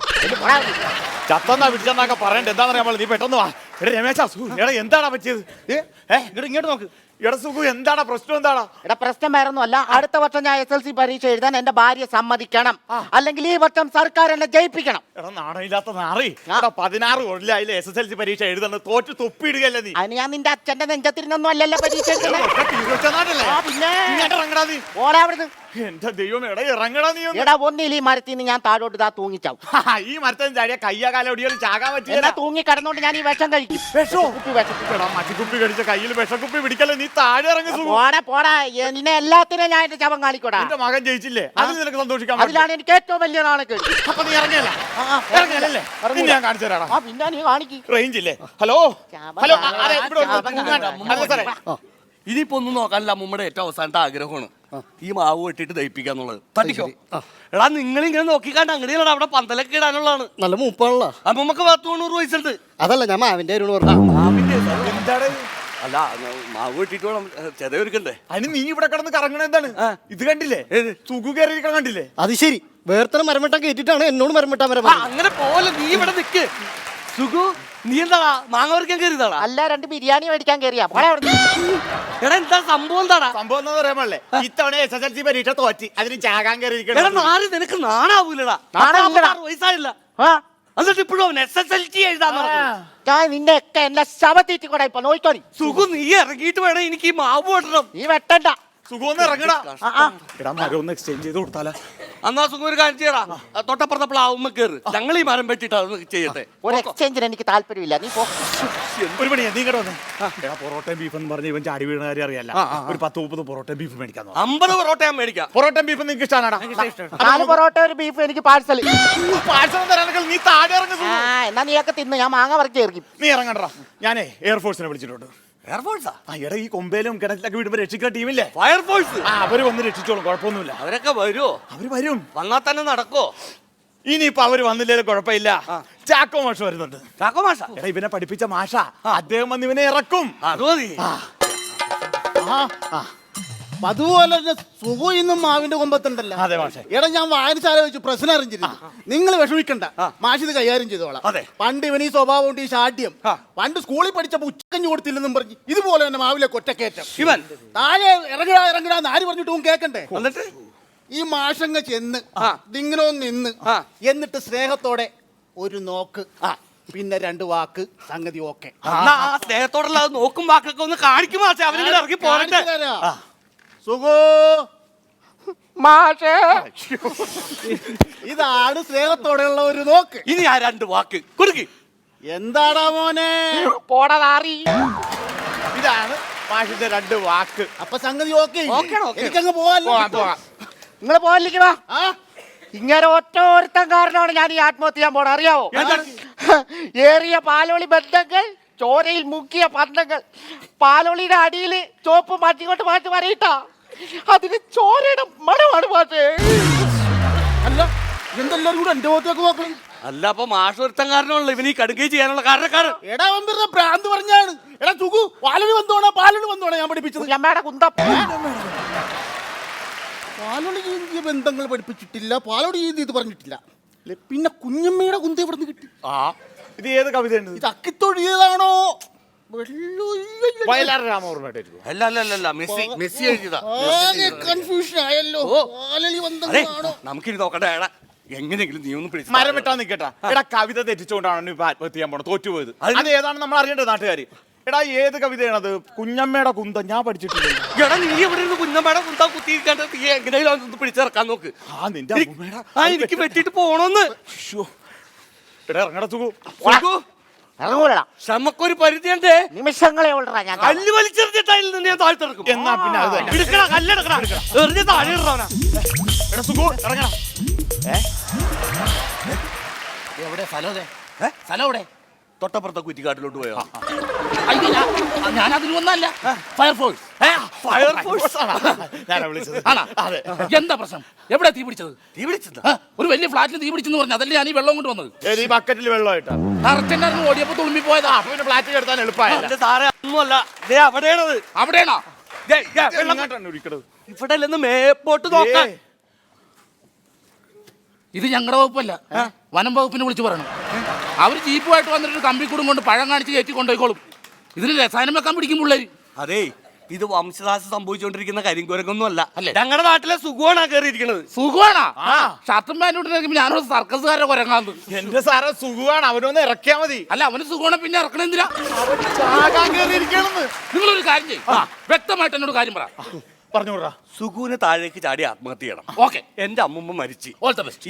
ചത്തന്നാ പിടിച്ചെന്നൊക്കെ പറയണ്ട. എന്താണെന്ന് നമ്മൾ നീ പെട്ടെന്ന് വാ. എടാ രമേശ, എടാ എന്താണ് പറ്റിയത്? ഇങ്ങോട്ട് നോക്ക്. എടാ സുഖു എന്താണ് പ്രശ്നം? എന്താണ്? എടാ പ്രശ്നം വേറൊന്നും അല്ല. അടുത്ത വർഷം ഞാൻ SSLC പരീക്ഷ എഴുതാൻ എന്റെ ഭാര്യ സമ്മതിക്കണം, അല്ലെങ്കിൽ ഈ വർഷം സർക്കാർ എന്നെ ജയിപ്പിക്കണം. എടാ നാണയില്ലാത്ത നാറി. 16 കൊല്ലായില്ലേ SSLC പരീക്ഷ എഴുതുന്നത്, തോറ്റ് തുപ്പിയിടുകയല്ലേ നീ? അതിന് ഞാൻ നിന്റെ അച്ഛന്റെ നെഞ്ചത്തിരുന്നൊന്നും അല്ലല്ലോ പരീക്ഷ എഴുതുന്നത്. ഓടാ അവിടുന്ന്. എന്റെ ദൈവം, എടാ ഇറങ്ങടാ നീ. എടാ ഒന്നിൽ ഈ മരത്തിൽ നിന്ന് ഞാൻ താഴോട്ട് ഇതാ തൂങ്ങിച്ചാവും. ഈ മരത്തിന് ചാടിയ കയ്യാ കാല ഒടിയാലും ചാകാൻ പറ്റില്ല. തൂങ്ങി കിടന്നോണ്ട് ഞാൻ ഈ വിഷം കഴിക്കും. മച്ചിക്കുപ്പി കടിച്ച കയ്യിൽ വിഷക്കുപ്പി പിടിക്കല്ലേ, നീ താഴെ ഇറങ്ങി. പോടാ എന്നെ എല്ലാത്തിനും ഞാൻ എന്റെ ചവം കാണിക്കോടാ. എന്റെ മകൻ ജയിച്ചില്ലേ, അതിൽ നിനക്ക് സന്തോഷിക്കാൻ. അതിലാണ് എനിക്ക് ഏറ്റവും വലിയ നാണക്കേട്. അപ്പൊ നീ ഇറങ്ങിയല്ലേ? ഞാൻ കാണിച്ചു തരാടാ. പിന്നെ നീ കാണിക്കും. റേഞ്ച് ഇല്ലേ? ഹലോ ഹലോ, അതെ ഇവിടെ സാറേ. ഇനിയിപ്പോ ഒന്നും നോക്കാനില്ല അമ്മൂമ്മയുടെ ഏറ്റവും അവസാനത്തെ ആഗ്രഹമാണ് ഈ മാവ് വെട്ടിട്ട് ദഹിപ്പിക്കാന്നുള്ളത്. തട്ടിക്കോ. എടാ നിങ്ങളിങ്ങനെ നോക്കിക്കാണ്ട് അങ്ങനെയാണ് അവിടെ പന്തലൊക്കെ ഇടാനുള്ളതാണ്. നല്ല മൂപ്പാണല്ലോ. അമ്മൂമ്മക്ക് 100 വയസ്സുണ്ട്. അതല്ല ഞാൻ മാവിന്റെ പറഞ്ഞു. അല്ല മാവ് വെട്ടിട്ട് വേണം ചെതയൊരുക്കണ്ടേ. അതിന് നീ ഇവിടെ കിടന്ന് കറങ്ങണ എന്താണ്? ഇത് കണ്ടില്ലേ? സുഖു കയറിയിരിക്കണ കണ്ടില്ലേ? അത് ശരി, വേർത്തന മരമിട്ടാൻ കേട്ടിട്ടാണ് എന്നോട് മരമിട്ടാൻ വരാൻ. അങ്ങനെ പോലെ നീ ഇവിടെ നിക്ക്. സുഖു നീ എന്താടാ മാങ്ങ പറിക്കാൻ കയറിയതാടാ? അല്ല, 2 ബിരിയാണി മേടിക്കാൻ കയറിയാ. എടാ എന്താ സംഭവം എന്താടാ? സംഭവം എന്താ പറയാൻ പാടില്ലേ? ഇത്തവണ SSLC പരീക്ഷ തോറ്റി അതിന് ചാകാൻ കയറിയിരിക്കണം. നിനക്ക് നാണാവൂലടാ. 46 വയസ്സായില്ല. എന്നിട്ട് ഇപ്പോഴും SSLC എഴുതാന്ന് പറഞ്ഞു. ഞാൻ നിന്നെ ഒക്കെ എന്നെ ശവത്തീറ്റി കൂടെ ഇപ്പൊ നോക്കിക്കോണി. സുഖു നീ ഇറങ്ങിയിട്ട് വേണം എനിക്ക് ഈ മാവ് വെട്ടണം. നീ വെട്ടണ്ട. സുഖം ഇറങ്ങടാ. എടാ മരം ഒന്ന് എക്സ്ചേഞ്ച് ചെയ്ത് കൊടുത്താലാ? എന്നാ സുഖം ഒരു കാര്യം ചെയ്യടാ. തൊട്ടപ്പുറത്തെ പ്ലാവുമ്മ കയറ്. ഞങ്ങൾ ഈ മരം വെട്ടിട്ട് അത് ചെയ്യട്ടെ. ഒരു എക്സ്ചേഞ്ചിന് എനിക്ക് താല്പര്യമില്ല. നീ പോ. ഒരു പണിയാ, നീ ഇങ്ങോട്ട് വന്നേ. എടാ പൊറോട്ടയും ബീഫ് എന്ന് പറഞ്ഞ ഇവൻ ചാടി വീണ കാര്യം അറിയാല്ല. ഒരു 10-30 പൊറോട്ടയും ബീഫ് മേടിക്കാൻ 50 പൊറോട്ട ഞാൻ മേടിക്കാം. പൊറോട്ടയും ബീഫ് നിങ്ങൾക്ക് ഇഷ്ടമാണോ? 4 പൊറോട്ട ഒരു ബീഫ് എനിക്ക് പാഴ്സൽ. പാഴ്സൽ തരാണെങ്കിൽ നീ താഴെ ഇറങ്ങുന്നു. എന്നാ നീയൊക്കെ തിന്ന്, ഞാൻ മാങ്ങ പറിച്ച് ഇറങ്ങി. നീ ഇറങ്ങണ്ടാ. ഞാനേ എയർഫോഴ്സിനെ വിളിച്ചിട്ടുണ്ട്. എയർഫോഴ്സാ? എടാ ഈ കൊമ്പയിലും കിണറ്റിലൊക്കെ വീടുമ്പോ രക്ഷിക്കുന്ന ടീമില്ലേ, ഫയർഫോഴ്സ്. അവര് വന്ന് രക്ഷിച്ചോളും, കുഴപ്പമൊന്നുമില്ല. അവരൊക്കെ വരുമോ? അവര് വരും. വന്നാൽ തന്നെ നടക്കോ? ഇനിയിപ്പൊ അവര് വന്നില്ലേലും കുഴപ്പമില്ല. ചാക്കോ മാഷ് വരുന്നുണ്ട്. ചാക്കോ മാഷ? എടാ ഇവനെ പഠിപ്പിച്ച മാഷ, അദ്ദേഹം വന്ന് ഇവനെ ഇറക്കും. അത് മതി. അതുപോലെ സുഖം ഇന്നും മാവിന്റെ കൊമ്പത്തുണ്ടല്ലോ. അതെ മാഷെ. എടാ ഞാൻ വായനശാല വെച്ച് പ്രശ്നം അറിഞ്ഞിരുന്നു. നിങ്ങൾ വിഷമിക്കണ്ട, മാഷിത് കൈകാര്യം ചെയ്തോളാം. അതെ. പണ്ട് ഇവൻ ഈ സ്വഭാവം ഉണ്ട്, ഈ ശാഠ്യം. പണ്ട് സ്കൂളിൽ പഠിച്ചപ്പോ ഉച്ചക്കഞ്ഞു കൊടുത്തില്ലെന്നും പറഞ്ഞ് ഇതുപോലെ തന്നെ മാവിലെ കൊറ്റക്കയറ്റം. ഇവൻ താഴെ ഇറങ്ങടാ ആര് പറഞ്ഞിട്ടും കേക്കണ്ടേ. എന്നിട്ട് ഈ മാഷങ്ങ ചെന്ന് ഇങ്ങനെ നിന്ന് എന്നിട്ട് സ്നേഹത്തോടെ ഒരു നോക്ക്, പിന്നെ 2 വാക്ക്, സംഗതി ഓക്കെ. സ്നേഹത്തോടുള്ള നോക്കും വാക്കൊക്കെ ഒന്ന് കാണിക്കും മാഷെ. അവരിങ്ങനെ ഇറങ്ങി പോരട്ടെ. സുഖോ മാഷേ, ഇതാണ് സ്നേഹത്തോടെയുള്ള ഒരു നോക്ക്. ഇനി ആ 2 വാക്ക് കൊടുക്കി. എന്താടാ മോനെ പോടാറി. ഇതാണ് മാഷിന്റെ 2 വാക്ക്. അപ്പൊ സംഗതി ഓക്കെ. ഓക്കെയാണ്. എനിക്കങ്ങ് പോവാല്ലോ. നിങ്ങൾ പോവാനിരിക്കണോ? ഇങ്ങനെ ഒറ്റ കാരണമാണ് ഞാൻ ഈ ആത്മഹത്യ ചെയ്യാൻ പോണ, അറിയാവോ? ഏറിയ പാലോളി ബന്ധങ്ങൾ, ചോരയിൽ മുക്കിയ പന്തങ്ങൾ, പാലോളിയുടെ അടിയിൽ ചോപ്പ് മാറ്റിക്കൊണ്ട് മാറ്റി പറയിട്ടാ, അതിന് ചോരയുടെ മണമാണ് മാറ്റേ. അല്ല എന്തെല്ലാരും കൂടെ എന്റെ മുഖത്തേക്ക് നോക്കണം. അല്ല അപ്പൊ മാഷ് ഒരുത്തൻ കാരണമല്ലോ ഇവന് ഈ കടുകை ചെയ്യാനുള്ള കാരണക്കാരൻ. എടാ വന്നിരുന്ന ഭ്രാന്ത് പറഞ്ഞാണ്. എടാ സുഖു പാലോളി വന്നോണോ ഞാൻ പഠിപ്പിച്ചത്. അമ്മയുടെ കുന്തം പാലോളി ഈ ബന്ധങ്ങൾ പഠിപ്പിച്ചിട്ടില്ല, പാലോളി ഇത് പറഞ്ഞിട്ടില്ല. പിന്നെ കുഞ്ഞമ്മയുടെ കുന്ത ഇവിടെ നിന്ന് കിട്ടി. ഇത് ഏത് കവിതയാണ്? ഇത് അക്കിത്തൊഴിയതാണോ? വയലാർ രാമവർമ്മയുടെ? അല്ല മെസ്സി എഴുതിയതാ. കൺഫ്യൂഷൻ ആയല്ലോ. നമുക്കിനി നോക്കട്ടെ. എടാ എങ്ങനെയെങ്കിലും നീ ഒന്ന് പിടിച്ച് മരം വെട്ടാൻ നിൽക്കട്ടാ. എടാ കവിത തെറ്റിച്ചുകൊണ്ടാണ് ഇപ്പൊ ആത്മഹത്യ ചെയ്യാൻ പോണത്, തോറ്റുപോയത്. അത് ഏതാണ് നമ്മൾ അറിയേണ്ടത് നാട്ടുകാര്. എടാ ഏത് കവിതയാണത്? കുഞ്ഞമ്മയുടെ കുന്തം ഞാൻ പഠിച്ചിട്ടില്ല. എടാ നീ ഇവിടെ നിന്ന് കുഞ്ഞമ്മയുടെ കുന്താ കുത്തിയിരിക്കാണ്ട് നീ എങ്ങനെയും പിടിച്ചിറക്കാൻ നോക്ക്. എനിക്ക് വെട്ടിട്ട് പോണോന്ന്. എടാ ഇറങ്ങടാ സുഖു. ക്ഷമക്കൊരു പരിധിയുണ്ടേ. നിമിഷങ്ങളെ കല്ല് വലിച്ചെറിഞ്ഞിട്ടായി ഞാൻ താഴ്ത്തിറക്കും. എന്നാ പിന്നെ അത് എടുക്കടാ, കല്ലെടുക്കടാ, എറിഞ്ഞ് താഴെ ഇടറാനാ. എടാ സുഖു ഇറങ്ങടാ. എവിടെ സ്ഥലം? സ്ഥലം എവിടെ? തൊട്ടപ്പുറത്തെ കുറ്റിക്കാട്ടിലോട്ട് പോയോ? ഞാൻ അതിന് വന്നല്ല. ഫയർഫോഴ്സ്. ഞാനാ വിളിച്ചത്. അതെ. എന്താ പ്രശ്നം? എവിടെ തീ പിടിച്ചത്? ഒരു വലിയ ഫ്ലാറ്റിൽ തീ പിടിച്ചെന്ന് പറഞ്ഞു. അതല്ലേ ഞാൻ ഈ വെള്ളം കൊണ്ട് വന്നത്. ഈ ബക്കറ്റിൽ വെള്ളമായിട്ടാ കറക്റ്റ് ഓടിയപ്പോ തുളുമ്പി പോയതാ. പിന്നെ ഫ്ലാറ്റിൽ എടുത്താൻ എളുപ്പമായില്ല. സാറേ ഒന്നുമല്ല, അവിടെയാണത്. അവിടെയാണോ? ഇവിടെ നിന്ന് മേപ്പോട്ട് നോക്കാം. ഇത് ഞങ്ങളുടെ വകുപ്പല്ല, വനം വകുപ്പിനെ വിളിച്ചു പറയണം. അവർ ജീപ്പുമായിട്ട് വന്നിട്ട് കമ്പിക്കൂടും കൊണ്ട് പഴം കാണിച്ച് കയറ്റി കൊണ്ടുപോയിക്കോളും. ഇതിന് രസായനം വെക്കാൻ പിടിക്കും പിള്ളേര്. അതേ ഇത് വംശനാശം സംഭവിച്ചുകൊണ്ടിരിക്കുന്ന കരിങ്കുരങ്ങൊന്നും അല്ല. ഞങ്ങളുടെ നാട്ടിലെ സുഖമാണ് കയറിയിരിക്കുന്നത്. സുഖമാണോ? ഷർട്ടും പാൻറ്റും ഞാനൊരു സർക്കസുകാരെ കുരങ്ങാന്ന്. എന്റെ സാറെ സുഖമാണ്, അവനൊന്ന് ഇറക്കിയാ മതി. അല്ല അവന് സുഖമാണ്, പിന്നെ ഇറക്കണെന്തിനാ? കയറിയിരിക്കണെന്ന്. നിങ്ങളൊരു കാര്യം ചെയ്യും, വ്യക്തമായിട്ട് എന്നോട് കാര്യം പറ. പറഞ്ഞോടാ. സുഖുവിന് താഴേക്ക് ചാടി ആത്മഹത്യ ചെയ്യണം. ഓക്കെ. എന്റെ അമ്മൂമ്മ മരിച്ചു.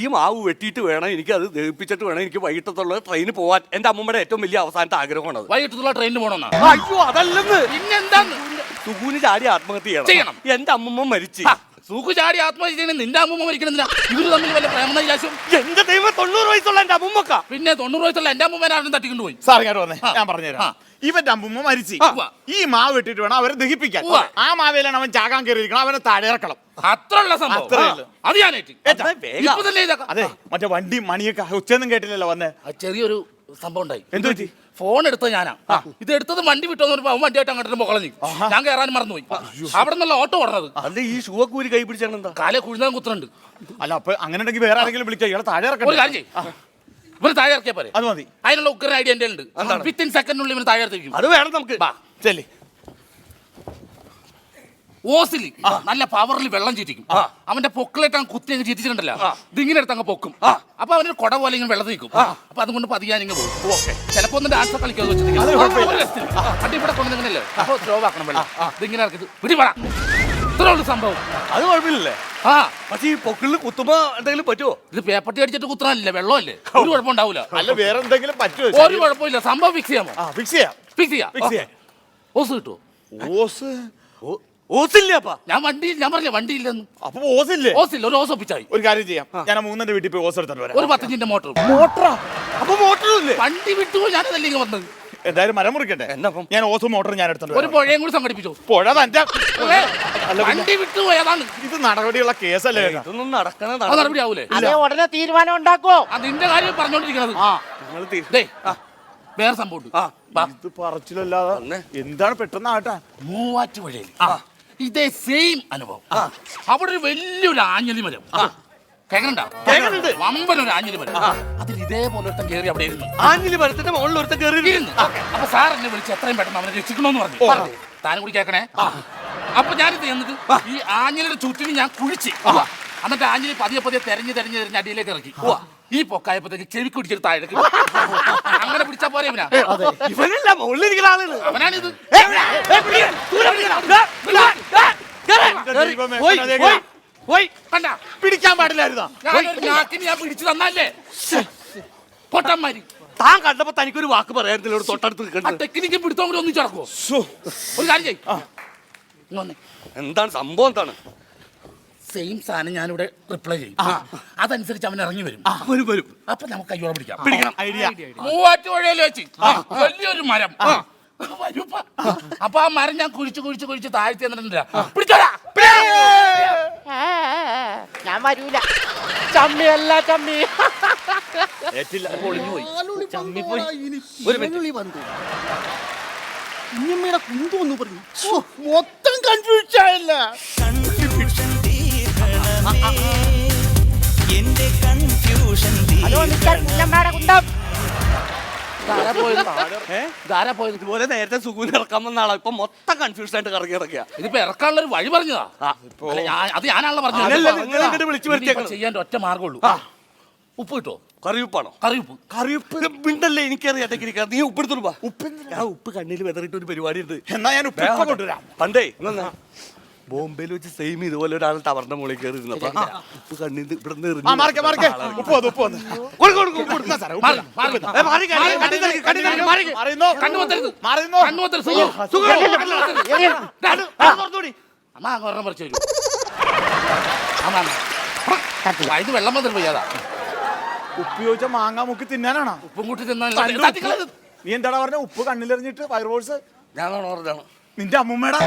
ഈ മാവ് വെട്ടിയിട്ട് വേണം എനിക്ക് അത് ദഹിപ്പിച്ചിട്ട് വേണം എനിക്ക് വൈകിട്ടത്തുള്ള ട്രെയിന് പോവാൻ. എന്റെ അമ്മൂമ്മയുടെ ഏറ്റവും വലിയ അവസാനത്തെ ആഗ്രഹമാണ് അത്. വൈകിട്ടുള്ള ട്രെയിനിന് പോകണമെന്നാ? അയ്യോ അതല്ലെന്ന്. പിന്നെന്താന്ന്? സുഖുവിന് ചാടി ആത്മഹത്യ ചെയ്യണം. എന്റെ അമ്മൂമ്മ മരിച്ചു. സുഖു ചാടി ആത്മഹത്യ ചെയ്യണ നിന്റെ അമ്മൂമ്മ മരിക്കണെന്തിനാ? ഇവര് തമ്മിൽ വല്ല പ്രേമനൈരാശ്യം? എന്റെ ദൈവം 90 വയസ്സുള്ള എന്റെ അമ്മൂമ്മക്ക. പിന്നെ 90 വയസ്സുള്ള എന്റെ അമ്മൂമ്മേനെ തട്ടിക്കൊണ്ട് പോയി. സാർ ഇങ്ങോട്ട് വന്നേ, ഞാൻ പറഞ്ഞുതരാം. ഇവന്റെ അമ്മൂമ്മ മരിച്ചു. ഈ മാവ് ഇട്ടിട്ട് വേണം അവരെ ദഹിപ്പിക്കാൻ. ആ മാവേലാണ് അവൻ ചാകാൻ കയറിയിരിക്കണം. അവനെ താഴെ ഇറക്കണം. അത്രയുള്ള സംഭവം. അത് ഞാനേറ്റ്. അതെ, മറ്റേ വണ്ടി മണിയൊക്കെ ഉച്ചയൊന്നും കേട്ടില്ലല്ലോ വന്നേ. ചെറിയൊരു സംഭവം ഉണ്ടായി. എന്ത് പറ്റി? ഫോൺ എടുത്തത് ഞാനാ. ഇത് എടുത്തത് വണ്ടി വിട്ടോന്ന് പറഞ്ഞപ്പോ അവൻ വണ്ടിയായിട്ട് അങ്ങോട്ട് മുകളഞ്ഞു. ഞാൻ കയറാൻ മറന്നുപോയി. അവിടെ നിന്നുള്ള ഓട്ടോ ഓടുന്നത്. അല്ല ഈ ഷൂക്കൂരി കൈ പിടിച്ചാണെന്താ? കാലെ കുഴിഞ്ഞാൻ കുത്തുന്നുണ്ട്. അല്ല അപ്പൊ അങ്ങനെ ഉണ്ടെങ്കിൽ വേറെ ആരെങ്കിലും വിളിക്കാം. ഇയാളെ താഴെ ഒരു ഇറക്കണം. കാര്യം ചെയ്യ്. ഇവര് താഴെ ഇറക്കിയാ പോരെ? അത് മതി. അതിനുള്ള ഉഗ്രൻ ഐഡിയ എന്റെ ഉണ്ട്. വിത്തിൻ സെക്കൻഡിനുള്ളിൽ ഇവന് താഴെ ഇറക്കിയിരിക്കും. അത് വേണം നമുക്ക്. ചെല്ലി ഓസിലി നല്ല പവറിൽ വെള്ളം ചീറ്റിക്കും. അവന്റെ പൊക്കിലേട്ട് അങ്ങ് കുത്തി അങ്ങ് ചീറ്റിച്ചിട്ടുണ്ടല്ലോ, ഇതിങ്ങനെ എടുത്ത് അങ്ങ് പൊക്കും. അപ്പൊ അവനൊരു കൊട പോലെ ഇങ്ങനെ വെള്ളം തീക്കും. അപ്പൊ അതുകൊണ്ട് പതിയാൻ ഇങ്ങനെ പോകും. ചിലപ്പോ ഒന്ന് ഡാൻസ് കളിക്കാന്ന് വെച്ചിട്ടുണ്ടെങ്കിൽ അടി ഇവിടെ കൊണ്ടുവന്നില്ലേ, അപ്പൊ സ്ലോ ആക്കണം വെള്ളം. ഇതിങ്ങനെ ഇറക്കിട്ട് പിടിപെടാ. ഇത്രേ ഉള്ളൂ സംഭവം. അത് കുഴപ്പമില്ലല്ലേ? പക്ഷേ ഈ പൊക്കിളിൽ കുത്തുമ്പോ എന്തെങ്കിലും പറ്റുമോ? ഇത് പേപ്പട്ടി അടിച്ചിട്ട് കുത്തണല്ലേ, വെള്ളമല്ലേ, ഒരു കുഴപ്പം ഉണ്ടാവില്ല. അല്ല വേറെ എന്തെങ്കിലും പറ്റുമോ? ഒരു കുഴപ്പമില്ല, സംഭവം ഫിക്സ് ചെയ്യാമോ? ഫിക്സ് ചെയ്യാം. ഫിക്സ് ചെയ്യാം. ഓസ് കിട്ടുമോ? ഓസ് ഓസില്ലപ്പാ. ഞാൻ പറഞ്ഞില്ല വണ്ടിയില്ലെന്ന്. അപ്പൊ ഓസില്ലേ? ഓസില്ല, ഒരു ഓസ് ഒപ്പിച്ചായി. ഒരു കാര്യം ചെയ്യാം, ഞാൻ 3 വീട്ടിൽ പോയി ഓസ് എടുത്തിട്ട് വരാം. ഒരു 10 ഇഞ്ചിന്റെ മോട്ടർ. മോട്ടറാ? അപ്പൊ മോട്ടറും ഇല്ലേ? വണ്ടി വിട്ടുപോയി, ഞാനതല്ലേ ഇങ്ങനെ വന്നത്. എന്തായാലും മരം മുറിക്കട്ടെ. ഞാൻ ഓസും മോട്ടറും ഞാൻ എടുത്തിട്ട് ഒരു പുഴയും കൂടി സംഘടിപ്പിച്ചോ. പുഴ തന്റെ വണ്ടി വിട്ടുപോയി, അതാണ്. ഇത് നടപടിയുള്ള കേസല്ലേ? ഇതൊന്നും നടക്കണ നടപടി ആവൂലേ? അതെ, ഉടനെ തീരുമാനം ഉണ്ടാക്കുവോ? അതിന്റെ കാര്യം പറഞ്ഞോണ്ടിരിക്കണത്. വേറെ സംഭവം ഇത് പറച്ചിലല്ലാതെ എന്താണ് പെട്ടെന്ന് ആട്ടെ. മൂവാറ്റുപുഴയിൽ ഇതേ സെയിം അനുഭവം. അവിടെ ഒരു വലിയൊരു ആഞ്ഞലി മരം കേൾക്കണ്ട, വമ്പനൊരു ആഞ്ഞലി മരം. അതിൽ ഇതേപോലെ ഒരുത്തൻ കയറി അവിടെ ഇരുന്നു. ആഞ്ഞിലി മരത്തിന്റെ മുകളിൽ ഒരുത്തൻ കയറി ഇരുന്നു. അപ്പൊ സാർ എന്നെ വിളിച്ച് എത്രയും പെട്ടെന്ന് അവനെ രക്ഷിക്കണമെന്ന് പറഞ്ഞു. താനും കൂടി കേൾക്കണേ. അപ്പൊ ഞാനിത് എന്നിട്ട് ഈ ആഞ്ഞലിയുടെ ചുറ്റിന് ഞാൻ കുഴിച്ച്, എന്നിട്ട് ആഞ്ഞലി പതിയെ തെരഞ്ഞ് അടിയിലേക്ക് ഇറക്കി. ഈ പൊക്കായപ്പോഴത്തേക്ക് ചെവി കുടിച്ചിട്ട് താഴേക്ക് അങ്ങനെ പിടിച്ചാ പോരെ ഇവനാ? ഇവനല്ല മുകളിലിരിക്കുന്ന ആളാണ്. അവനാണിത്. പിടിക്കാൻ പാടില്ലായിരുന്നോ? ഞാൻ പിടിച്ചു തന്നല്ലേ പൊട്ടന്മാരി. താൻ കണ്ടപ്പോ തനിക്കൊരു വാക്ക് പറയാറില്ല. തൊട്ടടുത്ത് ടെക്നിക്കും പിടുത്തവും കൂടി ഒന്നിച്ചു നടക്കുവോ? ഒരു കാര്യം ചെയ്യ്. എന്താണ് സംഭവം? എന്താണ് സെയിം സാധനം ഞാനിവിടെ റിപ്ലൈ ചെയ്യും. അതനുസരിച്ച് അവൻ ഇറങ്ങി വരും. അപ്പൊ നമുക്ക് കയ്യോടെ പിടിക്കാം. മൂവാറ്റുപുഴയിൽ വെച്ച് വലിയൊരു മരം. അപ്പൊ ആ മരം ഞാൻ കുഴിച്ച് താഴ്ത്തി എന്നിട്ടില്ല. പിടിച്ചോടാ. ഞാൻ വരൂല. ചമ്മിയല്ല ചമ്മി. പൊളിഞ്ഞു പോയി. കുഞ്ഞമ്മയുടെ കുന്തോന്ന് പറഞ്ഞു. മൊത്തം കൺഫ്യൂഷൻ ആയില്ല. ഹലോ മിസ്റ്റർ കുഞ്ഞമ്മയുടെ കുന്തം. ഇതുപോലെ നേരത്തെ സുഖൂന് ഇറക്കാൻ വന്ന ആളാ. ഇപ്പൊ മൊത്തം കൺഫ്യൂഷൻ ആയിട്ട് കറങ്ങി ഇറക്കിയ. ഇതിപ്പോ ഇറക്കാനുള്ള ഒരു വഴി പറഞ്ഞതാ. അത് ഞാനാണല്ലോ പറഞ്ഞത്. ചെയ്യാൻ ഒറ്റ മാർഗമുള്ളൂ. ഉപ്പ് കിട്ടോ? കറിയുപ്പാണോ? കറിയുപ്പ് മിണ്ടല്ലേ, എനിക്കറിയാം ടെക്നിക്ക്. നീ ഉപ്പ് എടുത്തോളൂ. ഉപ്പ് കണ്ണിൽ വെതറിട്ട് ഒരു പരിപാടി ഉണ്ട്. എന്നാ ഞാൻ ഉപ്പ് കൊണ്ടുവരാം. പണ്ടേ ബോംബെയിൽ വെച്ച് സെയിം ഇതുപോലെ ഒരാൾ ടവറിന്റെ മുകളിൽ കയറി ഇരുന്നപ്പോ ഉപ്പ് കണ്ണിൽ ഇവിടെ ഇത് വെള്ളം വന്നിട്ട് പോയാതാ. ഉപ്പ് ചോദിച്ചാൽ മാങ്ങ മുക്കി തിന്നാനാണോ? ഉപ്പും കൂട്ടി തിന്നാൻ. നീ എന്താടാ പറഞ്ഞ? ഉപ്പ് കണ്ണിലെറിഞ്ഞിട്ട് ഫയർഫോഴ്സ്? ഞാനാണോ പറഞ്ഞാണ്? നിന്റെ അമ്മൂമ്മയുടെ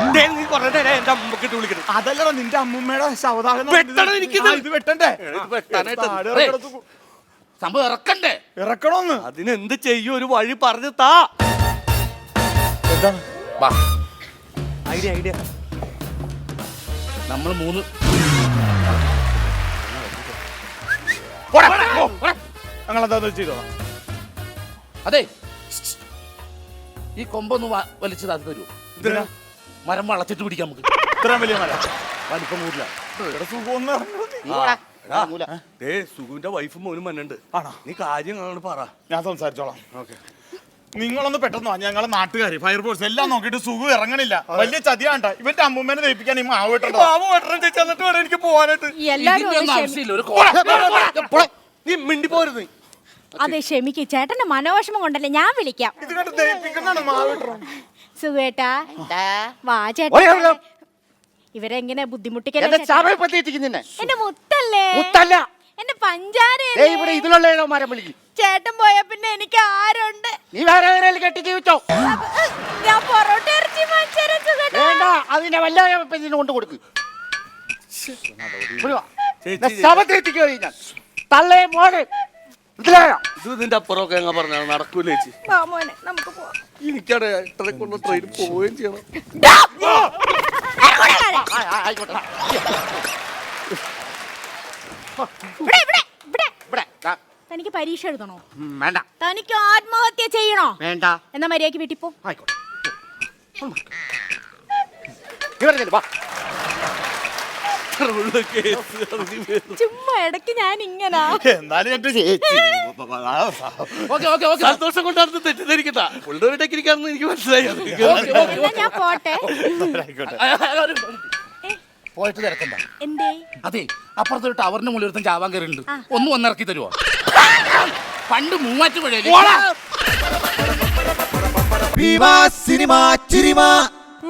അതല്ലടാ, നിന്റെ അമ്മൂമ്മയുടെ ശവദാഹം ഇത് വെട്ടണ്ടേ? സംഭവം ഇറക്കണ്ടേ? ഇറക്കണോന്ന്. അതിനെന്ത് ചെയ്യും? ഒരു വഴി പറഞ്ഞു താ. എന്താണ് ഐഡിയ? നമ്മൾ 3 ഞങ്ങളെന്താ ചെയ്തോ? അതെ, ഈ കൊമ്പൊന്ന് വലിച്ചു താത്തി തരുമോ? മരം വളച്ചിട്ട് പിടിക്കാം നമുക്ക്. ഇത്രയും വലിയ മരം വലിപ്പം കൂടില്ല. സുഖുവിന്റെ വൈഫും മോനും മന്നുണ്ട്. നീ കാര്യം പറ, ഞാൻ സംസാരിച്ചോളാം. നിങ്ങളൊന്ന് പെട്ടെന്ന് ഞങ്ങളെ നാട്ടുകാര് ഫയർഫോഴ്സ് എല്ലാം നോക്കിയിട്ട് സുഖം ഇറങ്ങണില്ല. വലിയ ചതിയാണ്ട. ഇവന്റെ അമ്മൂമ്മേനെ ദഹിപ്പിക്കാൻ ഈ മാവ് വെട്ടണ്ടോ? എന്നിട്ട് വേണം എനിക്ക് പോവാനായിട്ട്. നീ മിണ്ടി പോരുത്. അതെ, ക്ഷമിക്ക്. ചേട്ടന്റെ മനോവിഷമം കൊണ്ടല്ലേ, ഞാൻ വിളിക്കാം. ഇത് കണ്ട് ദഹിപ്പിക്കണോ മാവ് വെട്ടണം? സുഖേട്ടാ വാ ചേട്ടാ. ഇവരെങ്ങനെ എന്റെ ബുദ്ധിമുട്ടിക്കല്ലേ സമയം പറ്റിയിരിക്കും നിന്നെ. എന്റെ മുത്തല്ലേ മുത്തല്ല. എന്റെ പഞ്ചാര ദേ ഇവിടെ ഇതിലുള്ള മരം വിളിക്കും. ചേട്ടൻ പോയ പിന്നെ എനിക്ക് ആരുണ്ട്? നീ വേറെ എവിടെയെങ്കിലും കെട്ടി ജീവിച്ചോ. ഞാൻ പൊറോട്ട ഇറച്ചി വാങ്ങിച്ചുതരാം സുഖേട്ടാ. വേണ്ട, അതിന്റെ വല്ല ഇതിന് കൊണ്ട് കൊടുക്ക്. ശവത്തേക്ക് ഞാൻ തള്ളേ മോനെ ഇതിലായോ ഇത് ഇതിന്റെ അപ്പുറമൊക്കെ ഞങ്ങൾ പറഞ്ഞാൽ നടക്കൂല ചേച്ചി. വാ മോനെ നമുക്ക് പോവാം. എനിക്കാണ് ഇട്ടരക്കുള്ള ട്രെയിൻ പോവുകയും ചെയ്യണം. ആയിക്കോട്ടെ. ഇവിടെ ഇവിടെ ഇവിടെ ഇവിടെ ദാ. തനിക്ക് പരീക്ഷ എഴുതണോ? വേണ്ട തനിക്ക് ആത്മഹത്യ ചെയ്യണോ? വേണ്ട. എന്നാ മര്യാദക്ക് വീട്ടിൽ പോ. ആയിക്കോട്ടെ. ഇവിടെ ചെല്ല്, വാ. ചുമ്മാ ഇടയ്ക്ക് ഞാൻ ഇങ്ങനാ. എന്നാലും എന്റെ ചേച്ചി സന്തോഷം കൊണ്ടാണ് തെറ്റിദ്ധരിക്കണ്ട. പുള്ളിയുടെ ടെക്നിക്കാണെന്ന് എനിക്ക് മനസ്സിലായി. എന്നാ ഞാൻ പോട്ടെ. പോയിട്ട് തിരക്കണ്ട. എന്തേ? അതെ, അപ്പുറത്തൊരു ടവറിന്റെ മുകളിൽ ഒരുത്തൻ ചാവാൻ കയറിണ്ട്. ഒന്ന് വന്നിറക്കി തരുവോ? പണ്ട് മൂവാറ്റുപുഴയില്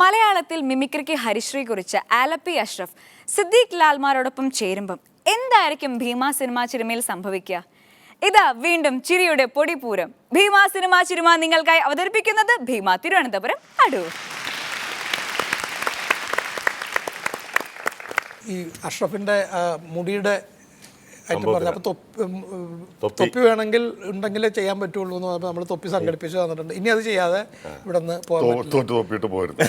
മലയാളത്തിൽ മിമിക്രിക്ക് ഹരിശ്രീ കുറിച്ച ആലപ്പി അഷ്റഫ് സിദ്ദീഖ് ലാൽമാരോടൊപ്പം ചേരുമ്പം എന്തായിരിക്കും ഭീമ സിനിമ ചിരിമയിൽ സംഭവിക്കുക? ഇതാ വീണ്ടും ചിരിയുടെ പൊടിപൂരം. ഭീമ സിനിമ ചിരിമ നിങ്ങൾക്കായി അവതരിപ്പിക്കുന്നത് ഭീമ തിരുവനന്തപുരം അടൂർ. ഈ അഷ്റഫിന്റെ മുടിയുടെ ഐറ്റം പറഞ്ഞു. അപ്പൊ തൊപ്പി വേണമെങ്കിൽ ഉണ്ടെങ്കിലേ ചെയ്യാൻ പറ്റുള്ളൂ എന്ന് പറഞ്ഞപ്പോൾ നമ്മൾ തൊപ്പി സംഘടിപ്പിച്ച് തന്നിട്ടുണ്ട്. ഇനി അത് ചെയ്യാതെ ഇവിടെ നിന്ന് തോപ്പിട്ട് പോയിരുന്നു.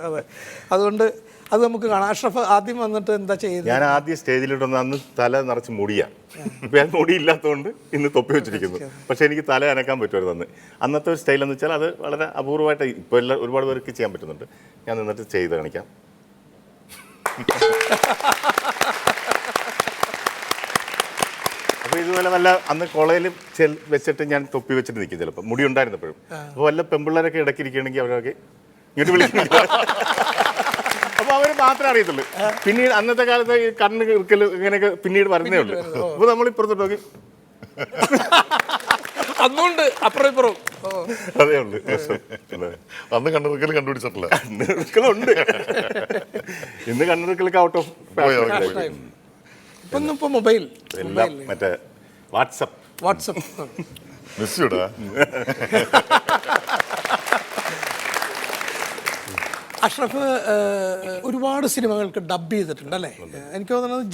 അതെ, അതുകൊണ്ട് അത് നമുക്ക് കാണാം. അഷ്റഫ് ആദ്യം വന്നിട്ട് എന്താ ചെയ്യുന്നത്? ഞാൻ ആദ്യം സ്റ്റേജിലിടുന്ന അന്ന് തല നിറച്ച് മുടിയാണ്. ഇപ്പൊ ഞാൻ മുടി ഇല്ലാത്തതുകൊണ്ട് ഇന്ന് തൊപ്പി വെച്ചിരിക്കുന്നു. പക്ഷെ എനിക്ക് തല അനക്കാൻ പറ്റുമായിരുന്നു അന്ന്. അന്നത്തെ ഒരു സ്റ്റൈൽ എന്ന് വെച്ചാൽ അത് വളരെ അപൂർവമായിട്ട് ഇപ്പോൾ എല്ലാം ഒരുപാട് പേർക്ക് ചെയ്യാൻ പറ്റുന്നുണ്ട്. ഞാൻ നിന്നിട്ട് ചെയ്ത് കാണിക്കാം. അപ്പോൾ ഇതുപോലെ വല്ല അന്ന് കോളേജിൽ വെച്ചിട്ട് ഞാൻ തൊപ്പി വെച്ചിട്ട് നിൽക്കും ചിലപ്പോൾ, മുടി ഉണ്ടായിരുന്നപ്പോഴും. അപ്പോൾ വല്ല പെമ്പിള്ളേരൊക്കെ ഇടയ്ക്കിരിക്കുകയാണെങ്കിൽ അവരൊക്കെ ഇങ്ങോട്ട് വിളിക്കുന്നില്ല. അപ്പോൾ അവർ മാത്രമേ അറിയത്തുള്ളൂ. പിന്നീട് അന്നത്തെ കാലത്ത് ഈ കണ്ണ് കിർക്കൽ ഇങ്ങനെയൊക്കെ പിന്നീട് വരുന്നേ ഉള്ളൂ. അപ്പോൾ നമ്മൾ ഇപ്പുറത്തോട്ട് നോക്കി അന്നുണ്ട് അപ്പുറം ഇപ്പുറം അതേ ഉള്ളു. അന്ന് കണ്ണുറുക്കൽ കണ്ടുപിടിച്ചിട്ടില്ല. കണ്ണുറുക്കലുണ്ട്. ഇന്ന് കണ്ണുറുക്കലൊക്കെ ഔട്ട് ഓഫ് ഇപ്പൊ മൊബൈൽ എല്ലാം മറ്റേ വാട്സപ്പ് മിസ്യൂടാ. അഷ്റഫ് ഒരുപാട് സിനിമകൾക്ക് ഡബ് ചെയ്തിട്ടുണ്ട് അല്ലേ? എനിക്ക് തോന്നുന്നത്